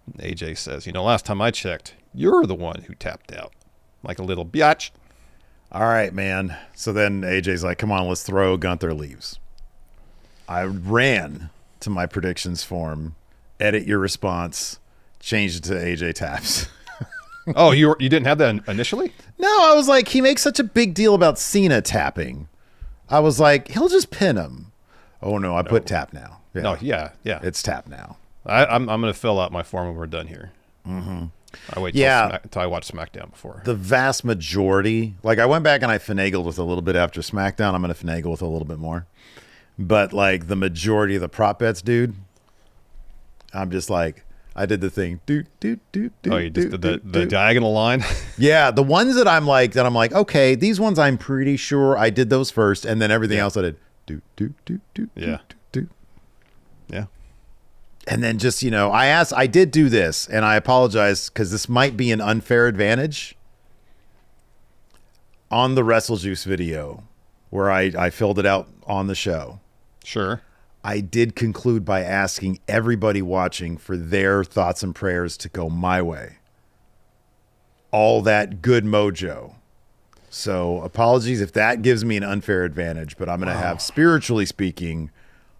And AJ says, last time I checked, you're the one who tapped out. Like a little biatch. All right, man. So then AJ's like, come on, let's throw. Gunther leaves. I ran to my predictions form, edit your response, change it to AJ taps. Oh, you didn't have that initially? No, I was like, he makes such a big deal about Cena tapping. I was like, he'll just pin him. Oh, no, I put tap now. Yeah. No, yeah. It's tap now. I'm going to fill out my form when we're done here. Mm-hmm. I wait till I watch SmackDown before. The vast majority, like I went back and I finagled with a little bit after SmackDown. I'm going to finagle with a little bit more. But like the majority of the prop bets, dude, I'm just like, I did the thing. You just did the diagonal line? Yeah, the ones that I'm like, okay, these ones I'm pretty sure I did those first, and then everything else I did. Yeah. And then just, I did do this, and I apologize because this might be an unfair advantage. On the WrestleJuice video, where I filled it out on the show. Sure. I did conclude by asking everybody watching for their thoughts and prayers to go my way. All that good mojo. So apologies if that gives me an unfair advantage, but I'm going to have, spiritually speaking,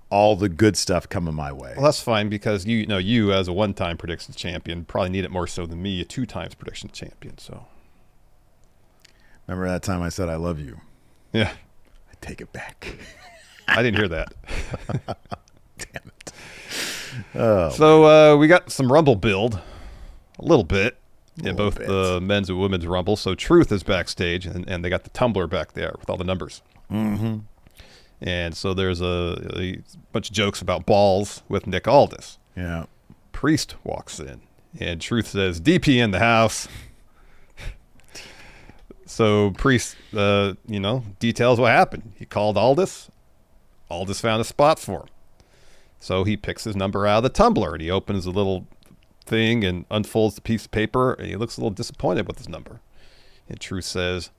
all the good stuff coming my way. Well, that's fine because you as a one-time predictions champion probably need it more so than me, a two-times predictions champion. So remember that time I said I love you? Yeah. I take it back. I didn't hear that. Damn it. Oh, so we got some Rumble build, a little bit, in both bit. the men's and women's Rumble. So Truth is backstage, and they got the tumbler back there with all the numbers. Mm-hmm. And so there's a bunch of jokes about balls with Nick Aldis. Yeah. Priest walks in, and Truth says, DP in the house. So Priest, details what happened. He called Aldis. Aldis found a spot for him. So he picks his number out of the tumbler, and he opens a little thing and unfolds the piece of paper, and he looks a little disappointed with his number. And Truth says,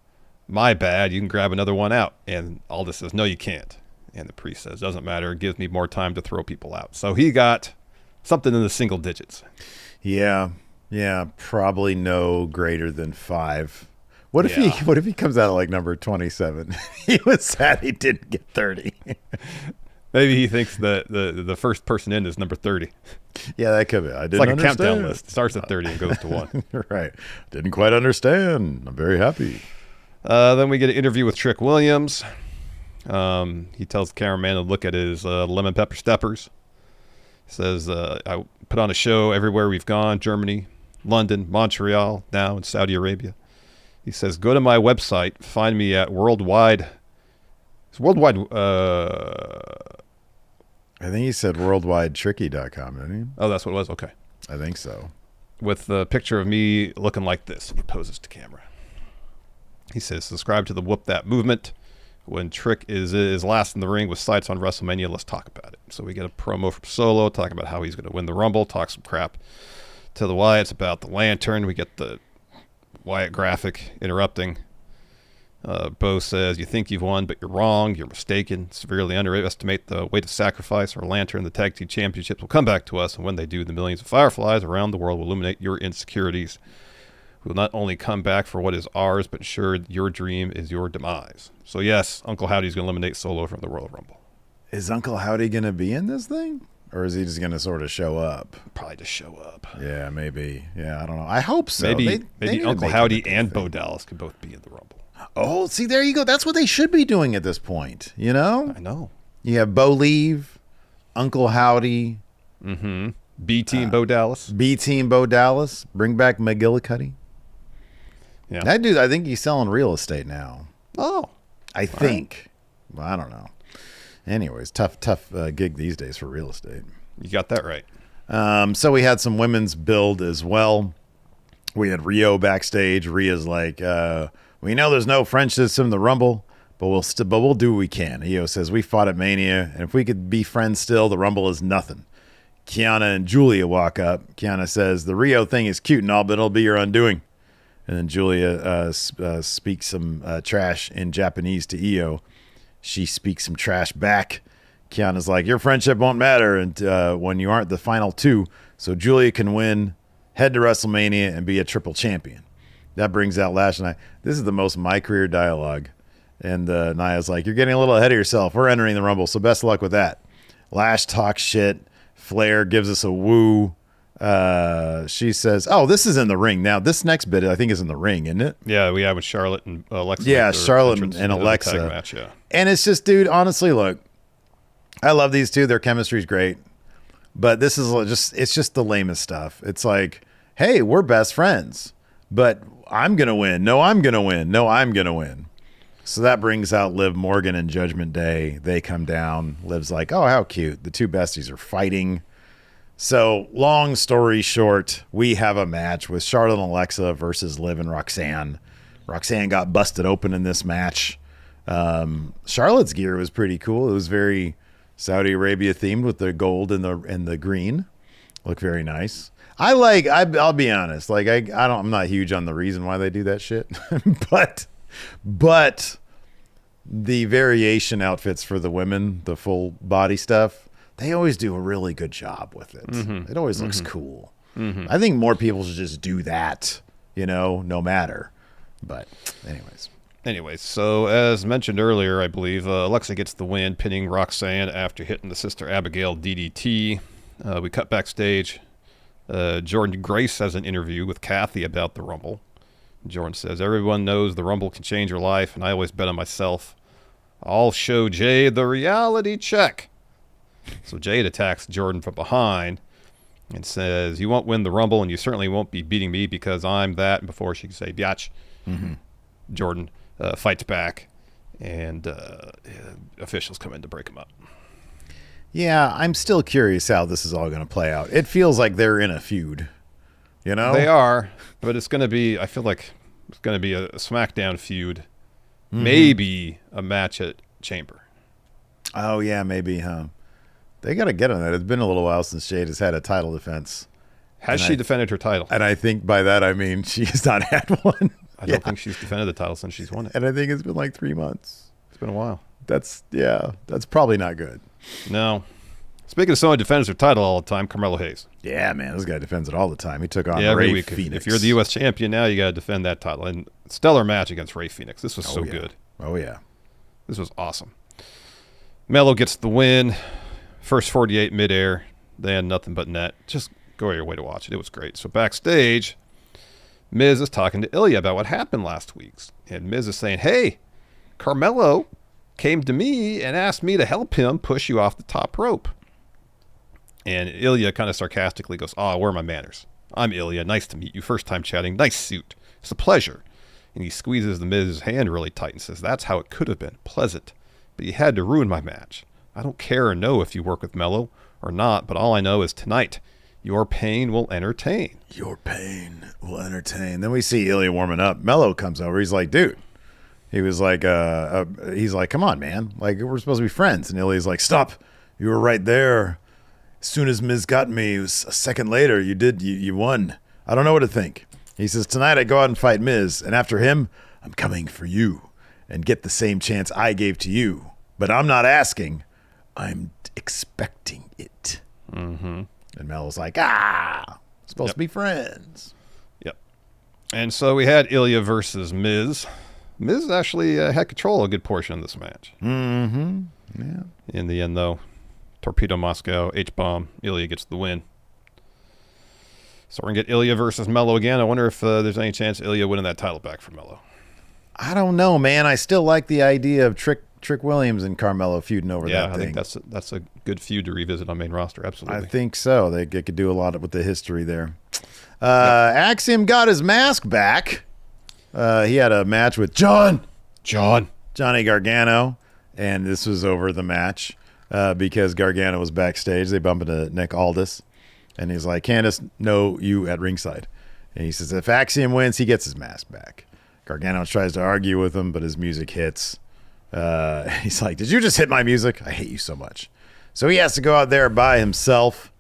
my bad, you can grab another one out. And Aldis says, no, you can't. And the Priest says, doesn't matter, it gives me more time to throw people out. So he got something in the single digits. Yeah, probably no greater than 5. What if he comes out at like number 27? He was sad he didn't get 30. Maybe he thinks that the first person in is number 30. Yeah, that could be. It's like a countdown list. It starts at 30 and goes to 1. Right. Didn't quite understand. I'm very happy. Then we get an interview with Trick Williams. He tells the cameraman to look at his lemon pepper steppers. He says, I put on a show everywhere we've gone, Germany, London, Montreal, now in Saudi Arabia. He says, go to my website, find me at worldwide. It's worldwide. I think he said worldwidetricky.com, didn't he? Oh, that's what it was? Okay. I think so. With a picture of me looking like this. And he poses to camera. He says, subscribe to the Whoop That movement. When Trick is last in the ring with sights on WrestleMania, let's talk about it. So we get a promo from Solo talking about how he's going to win the Rumble, talk some crap to the Wyatts about the lantern. We get the Wyatt graphic interrupting. Bo says, you think you've won, but you're wrong. You're mistaken. Severely underestimate the weight of sacrifice. Our lantern, the tag team championships, will come back to us. And when they do, the millions of fireflies around the world will illuminate your insecurities. We will not only come back for what is ours, but ensure your dream is your demise. So yes, Uncle Howdy's going to eliminate Solo from the Royal Rumble. Is Uncle Howdy going to be in this thing? Or is he just going to sort of show up? Probably just show up. Yeah, maybe. Yeah, I don't know. I hope so. Maybe Uncle Howdy and Bo Dallas could both be in the Rumble. Oh, see, there you go. That's what they should be doing at this point, you know? I know. You have Bo leave, Uncle Howdy. Mm-hmm. B-Team Bo Dallas. B-Team Bo Dallas. Bring back McGillicuddy. Yeah. That dude, I think he's selling real estate now. Oh. I think. Well, I don't know. Anyways, tough gig these days for real estate. You got that right. So we had some women's build as well. We had Rio backstage. Rhea's like, we know there's no French system in the Rumble, but we'll do what we can. Io says, we fought at Mania, and if we could be friends still, the Rumble is nothing. Kiana and Julia walk up. Kiana says, the Rio thing is cute and all, but it'll be your undoing. And then Julia speaks some trash in Japanese to Io. She speaks some trash back. Kiana's like, your friendship won't matter when you aren't the final two, so Julia can win, head to WrestleMania, and be a triple champion. That brings out Lash and I. This is the most my career dialogue. And Nia's like, you're getting a little ahead of yourself. We're entering the Rumble, so best of luck with that. Lash talks shit. Flair gives us a woo. She says, oh, this is in the ring. Now, this next bit, I think, is in the ring, isn't it? Yeah, we have with Charlotte and Alexa. Yeah, Charlotte and Alexa. Tag match, yeah. And it's just, dude, honestly, look, I love these two. Their chemistry's great. But this is it's just the lamest stuff. It's like, hey, we're best friends, but I'm going to win. No, I'm going to win. No, I'm going to win. So that brings out Liv Morgan and Judgment Day. They come down. Liv's like, oh, how cute. The two besties are fighting. So long story short, we have a match with Charlotte and Alexa versus Liv and Roxanne. Roxanne got busted open in this match. Charlotte's gear was pretty cool. It was very Saudi Arabia themed with the gold and the green. Looked very nice. I'll be honest. Like I'm not huge on the reason why they do that shit, but the variation outfits for the women, the full body stuff, they always do a really good job with it. Mm-hmm. It always looks cool. Mm-hmm. I think more people should just do that, no matter. But Anyways, so as mentioned earlier, I believe Alexa gets the win, pinning Roxanne after hitting the Sister Abigail DDT. We cut backstage. Jordan Grace has an interview with Kathy about the Rumble. Jordan says, everyone knows the Rumble can change your life, and I always bet on myself. I'll show Jay the reality check. So Jade attacks Jordan from behind and says, you won't win the Rumble, and you certainly won't be beating me because I'm that. And before she can say, biatch, Jordan fights back, and officials come in to break him up. Yeah, I'm still curious how this is all going to play out. It feels like they're in a feud, They are, but it's going to be, I feel like it's going to be a SmackDown feud, maybe a match at Chamber. Oh, yeah, maybe, huh? They got to get on that. It's been a little while since Jade has had a title defense. Has she defended her title? And I think by that I mean she has not had one. I don't think she's defended the title since she's won it. And I think it's been like 3 months. It's been a while. That's probably not good. No. Speaking of someone who defends her title all the time, Carmelo Hayes. Yeah, man, this guy defends it all the time. He took on every Ray week. Phoenix. If you're the U.S. champion now, you got to defend that title. And stellar match against Ray Phoenix. This was so good. Oh, yeah. This was awesome. Melo gets the win. First 48 midair. They had nothing but net. Just go your way to watch it. It was great. So backstage, Miz is talking to Ilya about what happened last week. And Miz is saying, hey, Carmelo came to me and asked me to help him push you off the top rope. And Ilya kind of sarcastically goes, where are my manners? I'm Ilya. Nice to meet you. First time chatting. Nice suit. It's a pleasure. And he squeezes the Miz's hand really tight and says, that's how it could have been. Pleasant. But you had to ruin my match. I don't care or know if you work with Melo or not, but all I know is tonight, your pain will entertain. Your pain will entertain. Then we see Ilya warming up. Melo comes over. He's like, dude. He was like, he's like, come on, man. Like, we're supposed to be friends. And Ilya's like, stop. You were right there. As soon as Miz got me, it was a second later. You won. I don't know what to think. He says, tonight I go out and fight Miz. And after him, I'm coming for you and get the same chance I gave to you. But I'm not asking. I'm expecting it. Mm-hmm. And Melo's like, supposed to be friends. Yep. And so we had Ilya versus Miz. Miz actually had control of a good portion of this match. Mm-hmm. Yeah. In the end, though, Torpedo Moscow, H-Bomb, Ilya gets the win. So we're going to get Ilya versus Melo again. I wonder if there's any chance Ilya winning that title back for Melo. I don't know, man. I still like the idea of Trick Williams and Carmelo feuding over that thing. Yeah, I think that's a good feud to revisit on main roster. Absolutely. I think so. They could do a lot with the history there. Axiom got his mask back. He had a match with John. Johnny Gargano, and this was over the match because Gargano was backstage. They bump into Nick Aldis, and he's like, Candice, no, you at ringside. And he says, if Axiom wins, he gets his mask back. Gargano tries to argue with him, but his music hits. He's like, did you just hit my music? I hate you so much. So he has to go out there by himself,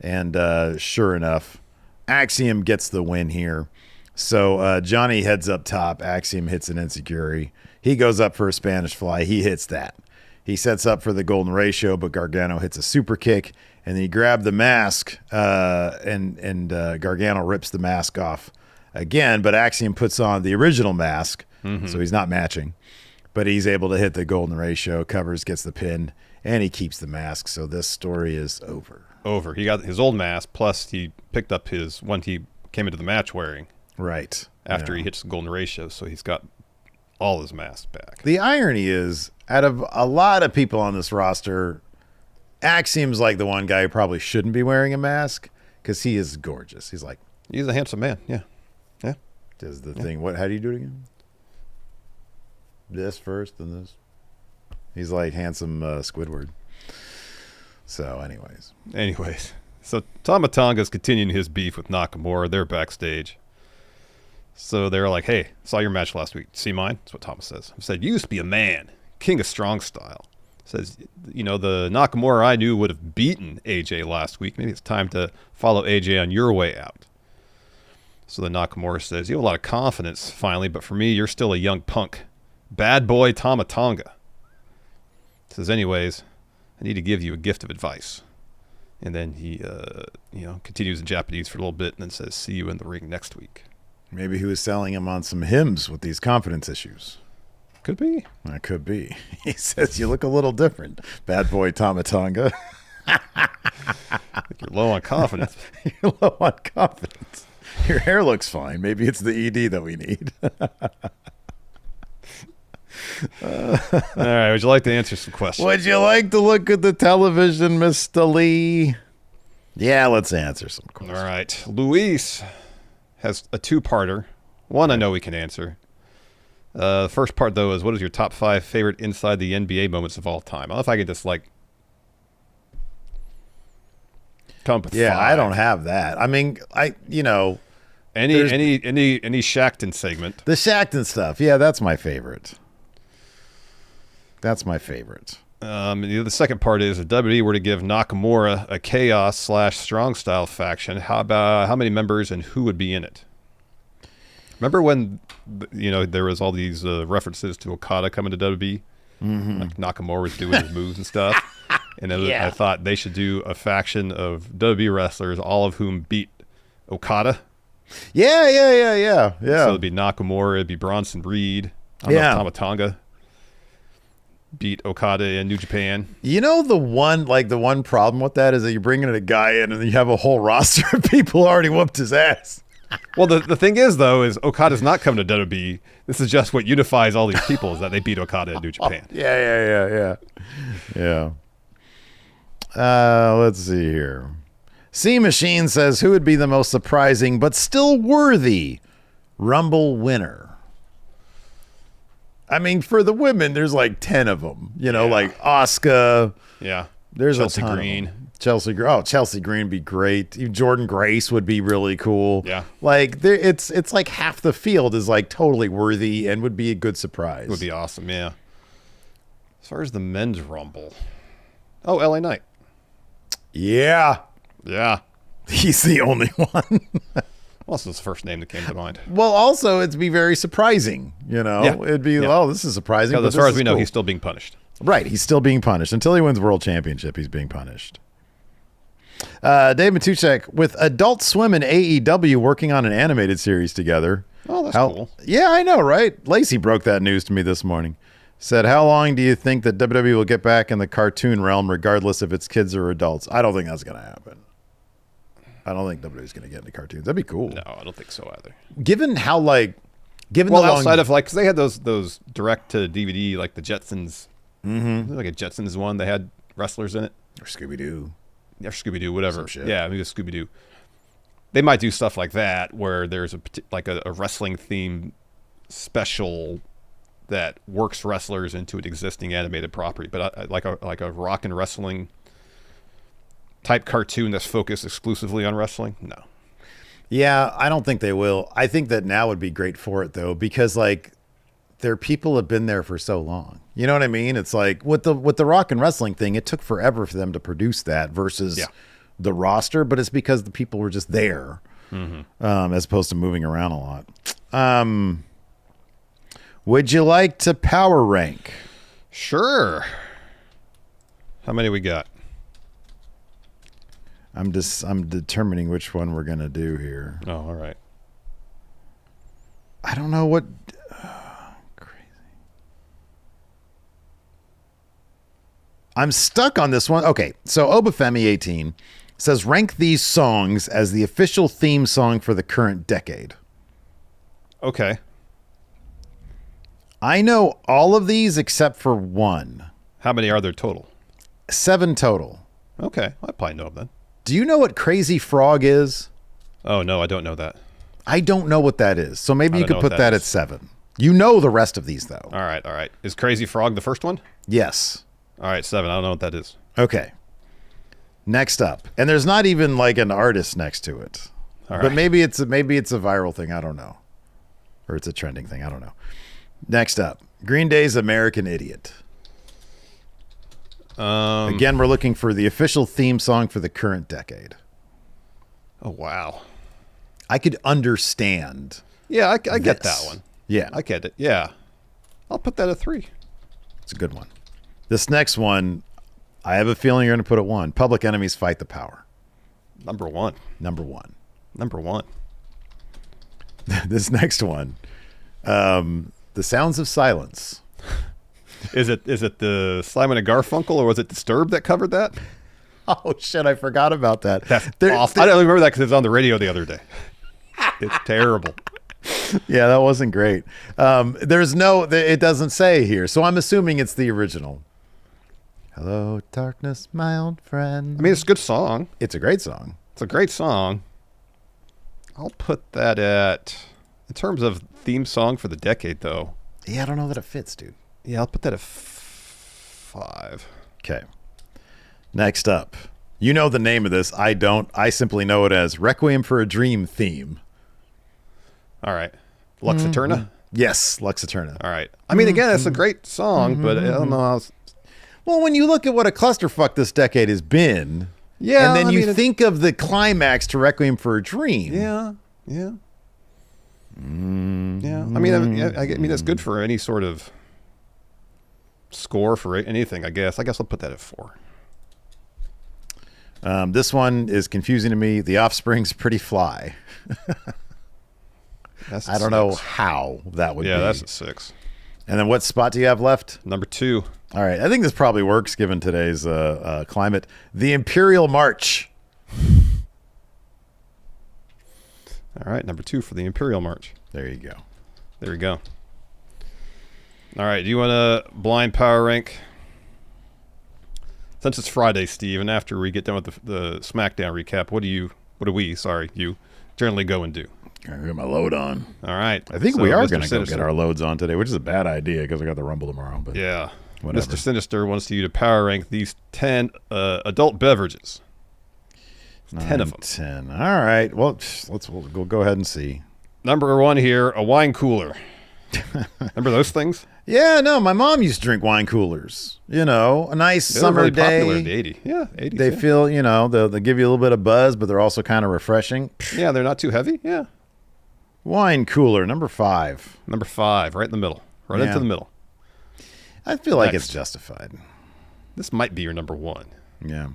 and sure enough, Axiom gets the win here. So Johnny heads up top. Axiom hits an ensecurity. He goes up for a Spanish fly. He hits that. He sets up for the golden ratio, but Gargano hits a super kick, and then he grabbed the mask, and Gargano rips the mask off again, but Axiom puts on the original mask, so he's not matching. But he's able to hit the golden ratio, covers, gets the pin, and he keeps the mask. So this story is over. Over. He got his old mask, plus he picked up his one he came into the match wearing. Right. After he hits the golden ratio, so he's got all his masks back. The irony is, out of a lot of people on this roster, Axiom's like the one guy who probably shouldn't be wearing a mask because he is gorgeous. He's a handsome man. Yeah. Yeah. Does the thing. How do you do it again? This first, then this. He's like handsome Squidward. So, anyways. So Tama Tonga's continuing his beef with Nakamura. They're backstage. So they're like, hey, saw your match last week. See mine? That's what Tama says. He said, you used to be a man. King of strong style. Says, the Nakamura I knew would have beaten AJ last week. Maybe it's time to follow AJ on your way out. So the Nakamura says, you have a lot of confidence finally, but for me, you're still a young punk. Bad boy Tama Tonga. Says, anyways, I need to give you a gift of advice. And then he, continues in Japanese for a little bit and then says, see you in the ring next week. Maybe he was selling him on some hymns with these confidence issues. Could be. That could be. He says, you look a little different, bad boy Tama Tonga. You're low on confidence. You're low on confidence. Your hair looks fine. Maybe it's the ED that we need. All right. Would you like to answer some questions? Would you like to look at the television, Mr. Lee? Yeah, let's answer some questions. All right. Luis has a two-parter. One I know we can answer. The first part, though, is what is your top 5 favorite inside the NBA moments of all time? I don't know if I could just, come up with 5. I don't have that. I mean, Any Shackton segment. The Shackton stuff. Yeah, that's my favorite. The second part is if WWE were to give Nakamura a chaos/strong style faction, how many members and who would be in it? Remember when there was all these references to Okada coming to WWE? Mm-hmm. Like Nakamura was doing his moves and stuff. And I thought they should do a faction of WWE wrestlers, all of whom beat Okada. Yeah. So it'd be Nakamura, it'd be Bronson Reed. Tama Tonga beat Okada in New Japan. The one problem with that is that you're bringing a guy in and you have a whole roster of people who already whooped his ass. Well, the thing is, though, is Okada's not coming to WWE. This is just what unifies all these people is that they beat Okada in New Japan. Yeah. Let's see here. C Machine says, who would be the most surprising but still worthy Rumble winner? I mean, for the women, there's 10 of them. Like Asuka. Yeah. There's Chelsea a ton Green. Of them. Chelsea Green would be great. Even Jordan Grace would be really cool. Yeah. It's like half the field is totally worthy and would be a good surprise. Would be awesome, yeah. As far as the men's Rumble. Oh, LA Knight. Yeah. He's the only one. Well, that's the first name that came to mind. Well, also, it'd be very surprising. Yeah. It'd be, this is surprising. Because as far as we know, he's still being punished. Right. He's still being punished. Until he wins World Championship, he's being punished. Dave Matuszek, with Adult Swim and AEW working on an animated series together. Oh, that's cool. Yeah, I know, right? Lacey broke that news to me this morning. Said, how long do you think that WWE will get back in the cartoon realm, regardless if it's kids or adults? I don't think that's going to happen. I don't think WWE's going to get into cartoons. That'd be cool. No, I don't think so either. Given how, given well, the long... outside of, because they had those direct to DVD, like the Jetsons. Mm-hmm. Like a Jetsons one, they had wrestlers in it. Or Scooby-Doo. Or Scooby-Doo, whatever. Some shit. Yeah, maybe Scooby-Doo. They might do stuff like that where there's a wrestling theme special that works wrestlers into an existing animated property, but like a rock and wrestling type cartoon that's focused exclusively on wrestling, no. Yeah, I don't think they will. I think that now would be great for it though, because like their people have been there for so long. You know what I mean? It's like with the rock and wrestling thing, it took forever for them to produce that versus the roster, but it's because the people were just there, as opposed to moving around a lot. Would you like to power rank? Sure. How many we got? I'm determining which one we're gonna do here. Oh, all right. I don't know what. Crazy. I'm stuck on this one. Okay, so Obafemi18 says rank these songs as the official theme song for the current decade. Okay. I know all of these except for one. How many are there total? 7 total. Okay, I probably know them. Do you know what Crazy Frog is? Oh, no, I don't know that. I don't know what that is. So maybe you could put that at is. 7. You know the rest of these, though. All right. Is Crazy Frog the first one? Yes. All right, 7. I don't know what that is. Okay. Next up. And there's not even like an artist next to it. All right. But maybe it's a viral thing. I don't know. Or it's a trending thing. I don't know. Next up. Green Day's American Idiot. Again, we're looking for the official theme song for the current decade. Oh, wow. I could understand. Yeah, I get that one. Yeah. I get it. Yeah. I'll put that at 3. It's a good one. This next one, I have a feeling you're going to put it 1. Public Enemy's Fight the Power. Number 1. Number 1. Number 1. This next one, The Sounds of Silence. Is it the Simon and Garfunkel, or was it Disturbed that covered that? Oh, shit, I forgot about that. That's awful. I don't remember that because it was on the radio the other day. It's terrible. Yeah, that wasn't great. It doesn't say here, so I'm assuming it's the original. Hello, darkness, my old friend. I mean, it's a good song. It's a great song. It's a great song. I'll put that at, in terms of theme song for the decade, though. Yeah, I don't know that it fits, dude. Yeah, I'll put that at 5. Okay. Next up. You know the name of this. I don't. I simply know it as Requiem for a Dream theme. All right. Lux Eterna? Yes, Lux Eterna. All right. I mean, again, it's a great song, but I don't know how... Well, when you look at what a clusterfuck this decade has been, Yeah, and then I you mean, think of the climax to Requiem for a Dream. Yeah. Yeah. Yeah. I mean, it's good for any sort of score for anything, I guess. I'll put that at 4. This one is confusing to me. The Offspring's Pretty Fly. I don't know how that would be. Yeah, that's a 6. And then what spot do you have left? Number 2. All right. I think this probably works given today's climate. The Imperial March. All right, number 2 for the Imperial March. There you go. There we go. All right, do you want to blind power rank? Since it's Friday, Steve, and after we get done with the Smackdown recap, what do you generally go and do? I got my load on. All right. I think we are going to go Sinister get our loads on today, which is a bad idea because we got the Rumble tomorrow. But yeah. whatever. Mr. Sinister wants you to power rank these 10 adult beverages. 10 of them. 10. All right. Well, we'll go ahead and see. Number 1 here, a wine cooler. Remember those things? Yeah, no, my mom used to drink wine coolers. You know, a nice They were summer really day. popular in the 80s. Yeah, 80s. They feel, they'll give you a little bit of buzz, but they're also kind of refreshing. Yeah, they're not too heavy. Yeah. Wine cooler, number 5. Number 5, right in the middle. Right into the middle. I feel like Next. it's justified. This might be your number 1. Yeah.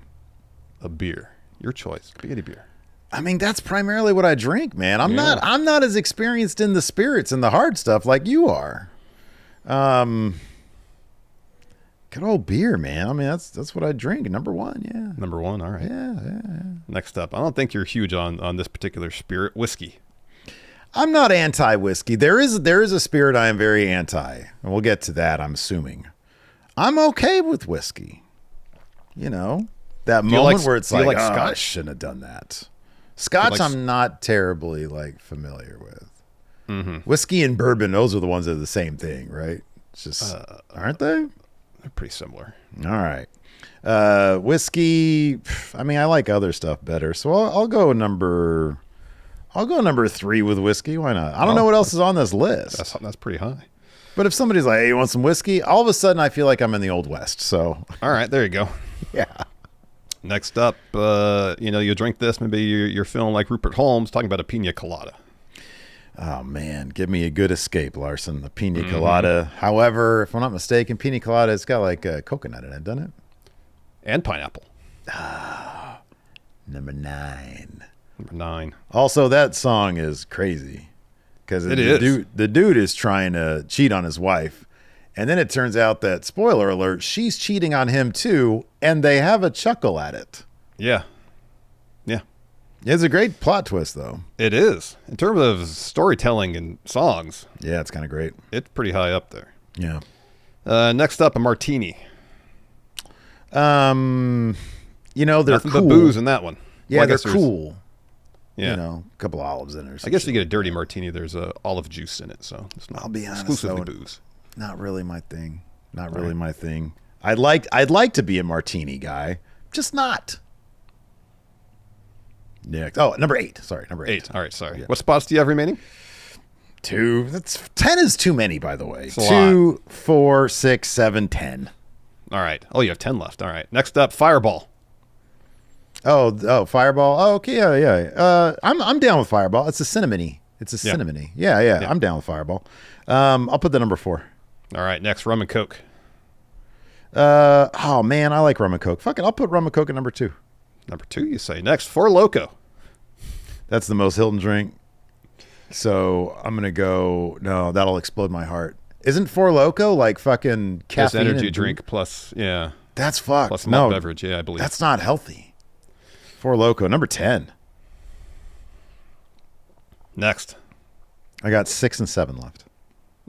A beer. Your choice. Big Eddie beer. I mean, that's primarily what I drink, man. I'm not as experienced in the spirits and the hard stuff like you are. Good old beer, man. I mean, that's what I drink. Number 1, yeah. Number 1, all right. Yeah. Next up, I don't think you're huge on this particular spirit, whiskey. I'm not anti-whiskey. There is a spirit I am very anti, and we'll get to that, I'm assuming. I'm okay with whiskey. That moment where it's like, like oh, Scotch? I shouldn't have done that. Scotch, I'm not terribly familiar with. Mm-hmm. Whiskey and bourbon, those are the ones that are the same thing, right? It's just, aren't they? They're pretty similar. All right. Whiskey. I mean, I like other stuff better, so I'll go number 3 with whiskey. Why not? I don't know what else is on this list. That's pretty high. But if somebody's like, "Hey, you want some whiskey?" All of a sudden, I feel like I'm in the Old West. So, all right, there you go. Yeah. Next up, you drink this. Maybe you're feeling like Rupert Holmes talking about a pina colada. Oh man, give me a good escape, Larson. The pina colada. However, if I'm not mistaken, pina colada, it's got like coconut in it, doesn't it? And pineapple. Number 9. Number 9. Also, that song is crazy because the dude is trying to cheat on his wife, and then it turns out that, spoiler alert, she's cheating on him too, and they have a chuckle at it. Yeah. It's a great plot twist, though. It is. In terms of storytelling and songs. Yeah, it's kind of great. It's pretty high up there. Yeah. Next up, a martini. They're Nothing cool. but booze in that one. Yeah, they're cool. Yeah. A couple olives in there. I guess if you get a dirty martini, there's olive juice in it, so it's not I'll be honest, exclusively though, booze. Not really my thing. Not really my thing. I'd like to be a martini guy, just not. Next. Oh, number 8. Sorry, number 8. All right, sorry. Yeah. What spots do you have remaining? 2. 10 is too many, by the way. It's a 2, 4, 6, 7, 10. All right. Oh, you have 10 left. All right. Next up, Fireball. Oh, Fireball. Oh, okay, yeah. I'm down with Fireball. It's a cinnamony. Cinnamony. Yeah. I'm down with Fireball. I'll put the number 4. All right. Next, rum and coke. Oh man, I like rum and coke. Fuck it, I'll put rum and coke at number 2. Number 2, you say. Next, Four Loko. That's the most Hilton drink. So I'm gonna go. No, that'll explode my heart. Isn't Four Loko like fucking caffeine? It's energy drink plus, yeah. That's fucked. Plus malt beverage, yeah, I believe. That's not healthy. Four Loko, number 10. Next. I got 6 and 7 left.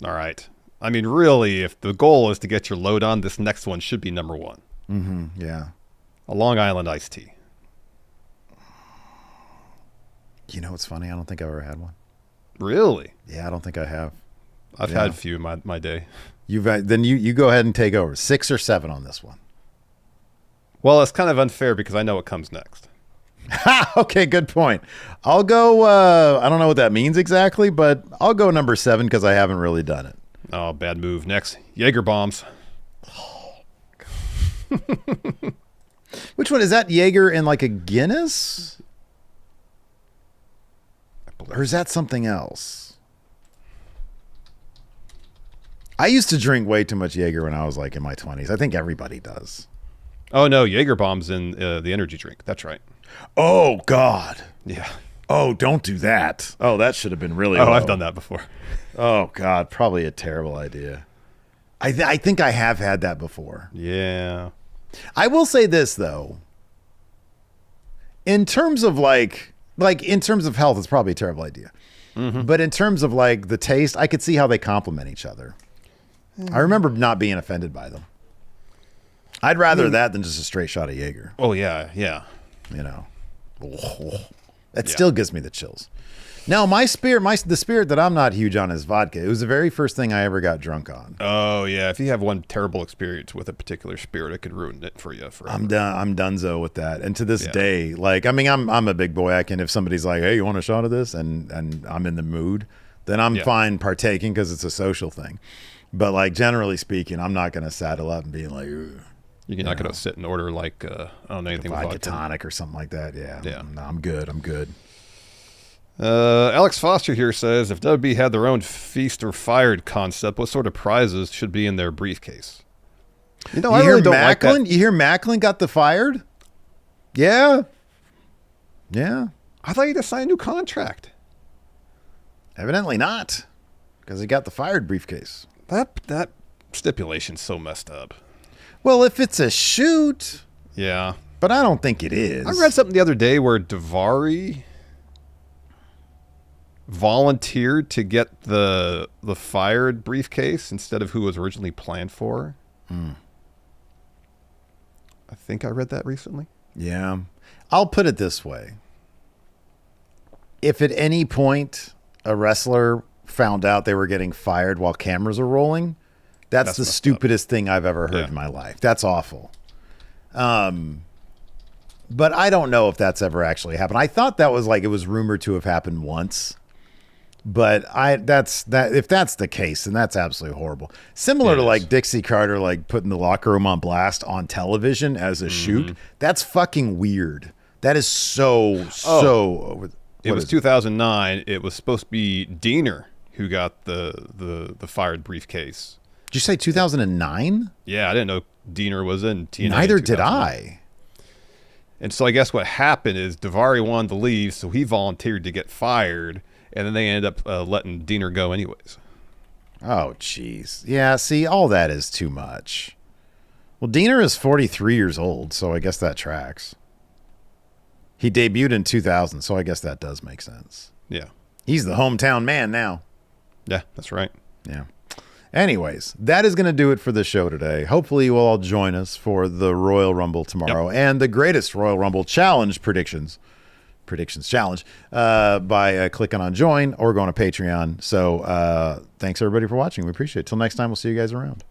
All right. I mean, really, if the goal is to get your load on, this next one should be number 1. Mm-hmm. Yeah. A Long Island iced tea. You know what's funny? I don't think I've ever had one. Really? Yeah, I don't think I have. I've had a few in my day. Then you go ahead and take over. 6 or 7 on this one. Well, it's kind of unfair because I know what comes next. Okay, good point. I'll go, I don't know what that means exactly, but I'll go number 7 because I haven't really done it. Oh, bad move. Next, Jaeger bombs. Which one is that? Jaeger in like a Guinness? Or is that something else? I used to drink way too much Jaeger when I was like in my 20s. I think everybody does. Oh, no. Jaeger bombs in the energy drink. That's right. Oh, God. Yeah. Oh, don't do that. Oh, that should have been really Oh, low. I've done that before. Oh, God. Probably a terrible idea. I think I have had that before. Yeah. I will say this, though. In terms of like in terms of health, it's probably a terrible idea. Mm-hmm. But in terms of like the taste, I could see how they complement each other. I remember not being offended by them. I'd rather that than just a straight shot of Jaeger. Oh, yeah. Yeah. That still gives me the chills. Now, the spirit that I'm not huge on is vodka. It was the very first thing I ever got drunk on. Oh, yeah. If you have one terrible experience with a particular spirit, it could ruin it for you forever. I'm done. I'm donezo with that. And to this day, like, I mean, I'm a big boy. If somebody's like, hey, you want a shot of this? And I'm in the mood, then I'm fine partaking because it's a social thing. But like, generally speaking, I'm not going to saddle up and be like, ugh. You're not going to sit and order like, I don't know, anything like with vodka tonic or something like that. Yeah. No, I'm good. Alex Foster here says, if WWE had their own feast or fired concept, what sort of prizes should be in their briefcase? You know, I really don't like that. You hear Macklin got the fired? Yeah. Yeah. I thought he just signed a new contract. Evidently not, because he got the fired briefcase. That stipulation's so messed up. Well, if it's a shoot. Yeah. But I don't think it is. I read something the other day where Daivari volunteered to get the fired briefcase instead of who was originally planned for. I think I read that recently. Yeah. I'll put it this way. If at any point a wrestler found out they were getting fired while cameras are rolling, That's the stupidest thing I've ever heard Yeah. in my life. That's awful. But I don't know if that's ever actually happened. I thought that was like it was rumored to have happened once. But if that's the case, then that's absolutely horrible. Similar to like Dixie Carter like putting the locker room on blast on television as a shoot. That's fucking weird. That is so over. It was 2009. It was supposed to be Diener who got the fired briefcase. Did you say 2009? Yeah, I didn't know Diener was in TNA. Neither did I. And so I guess what happened is Daivari wanted to leave, so he volunteered to get fired, and then they ended up letting Diener go anyways. Oh, jeez. Yeah, see, all that is too much. Well, Diener is 43 years old, so I guess that tracks. He debuted in 2000, so I guess that does make sense. Yeah. He's the hometown man now. Yeah, that's right. Yeah. Anyways, that is going to do it for the show today. Hopefully you will all join us for the Royal Rumble tomorrow and the greatest Royal Rumble challenge predictions challenge by clicking on join or going to Patreon. So thanks everybody for watching. We appreciate it. Till next time, we'll see you guys around.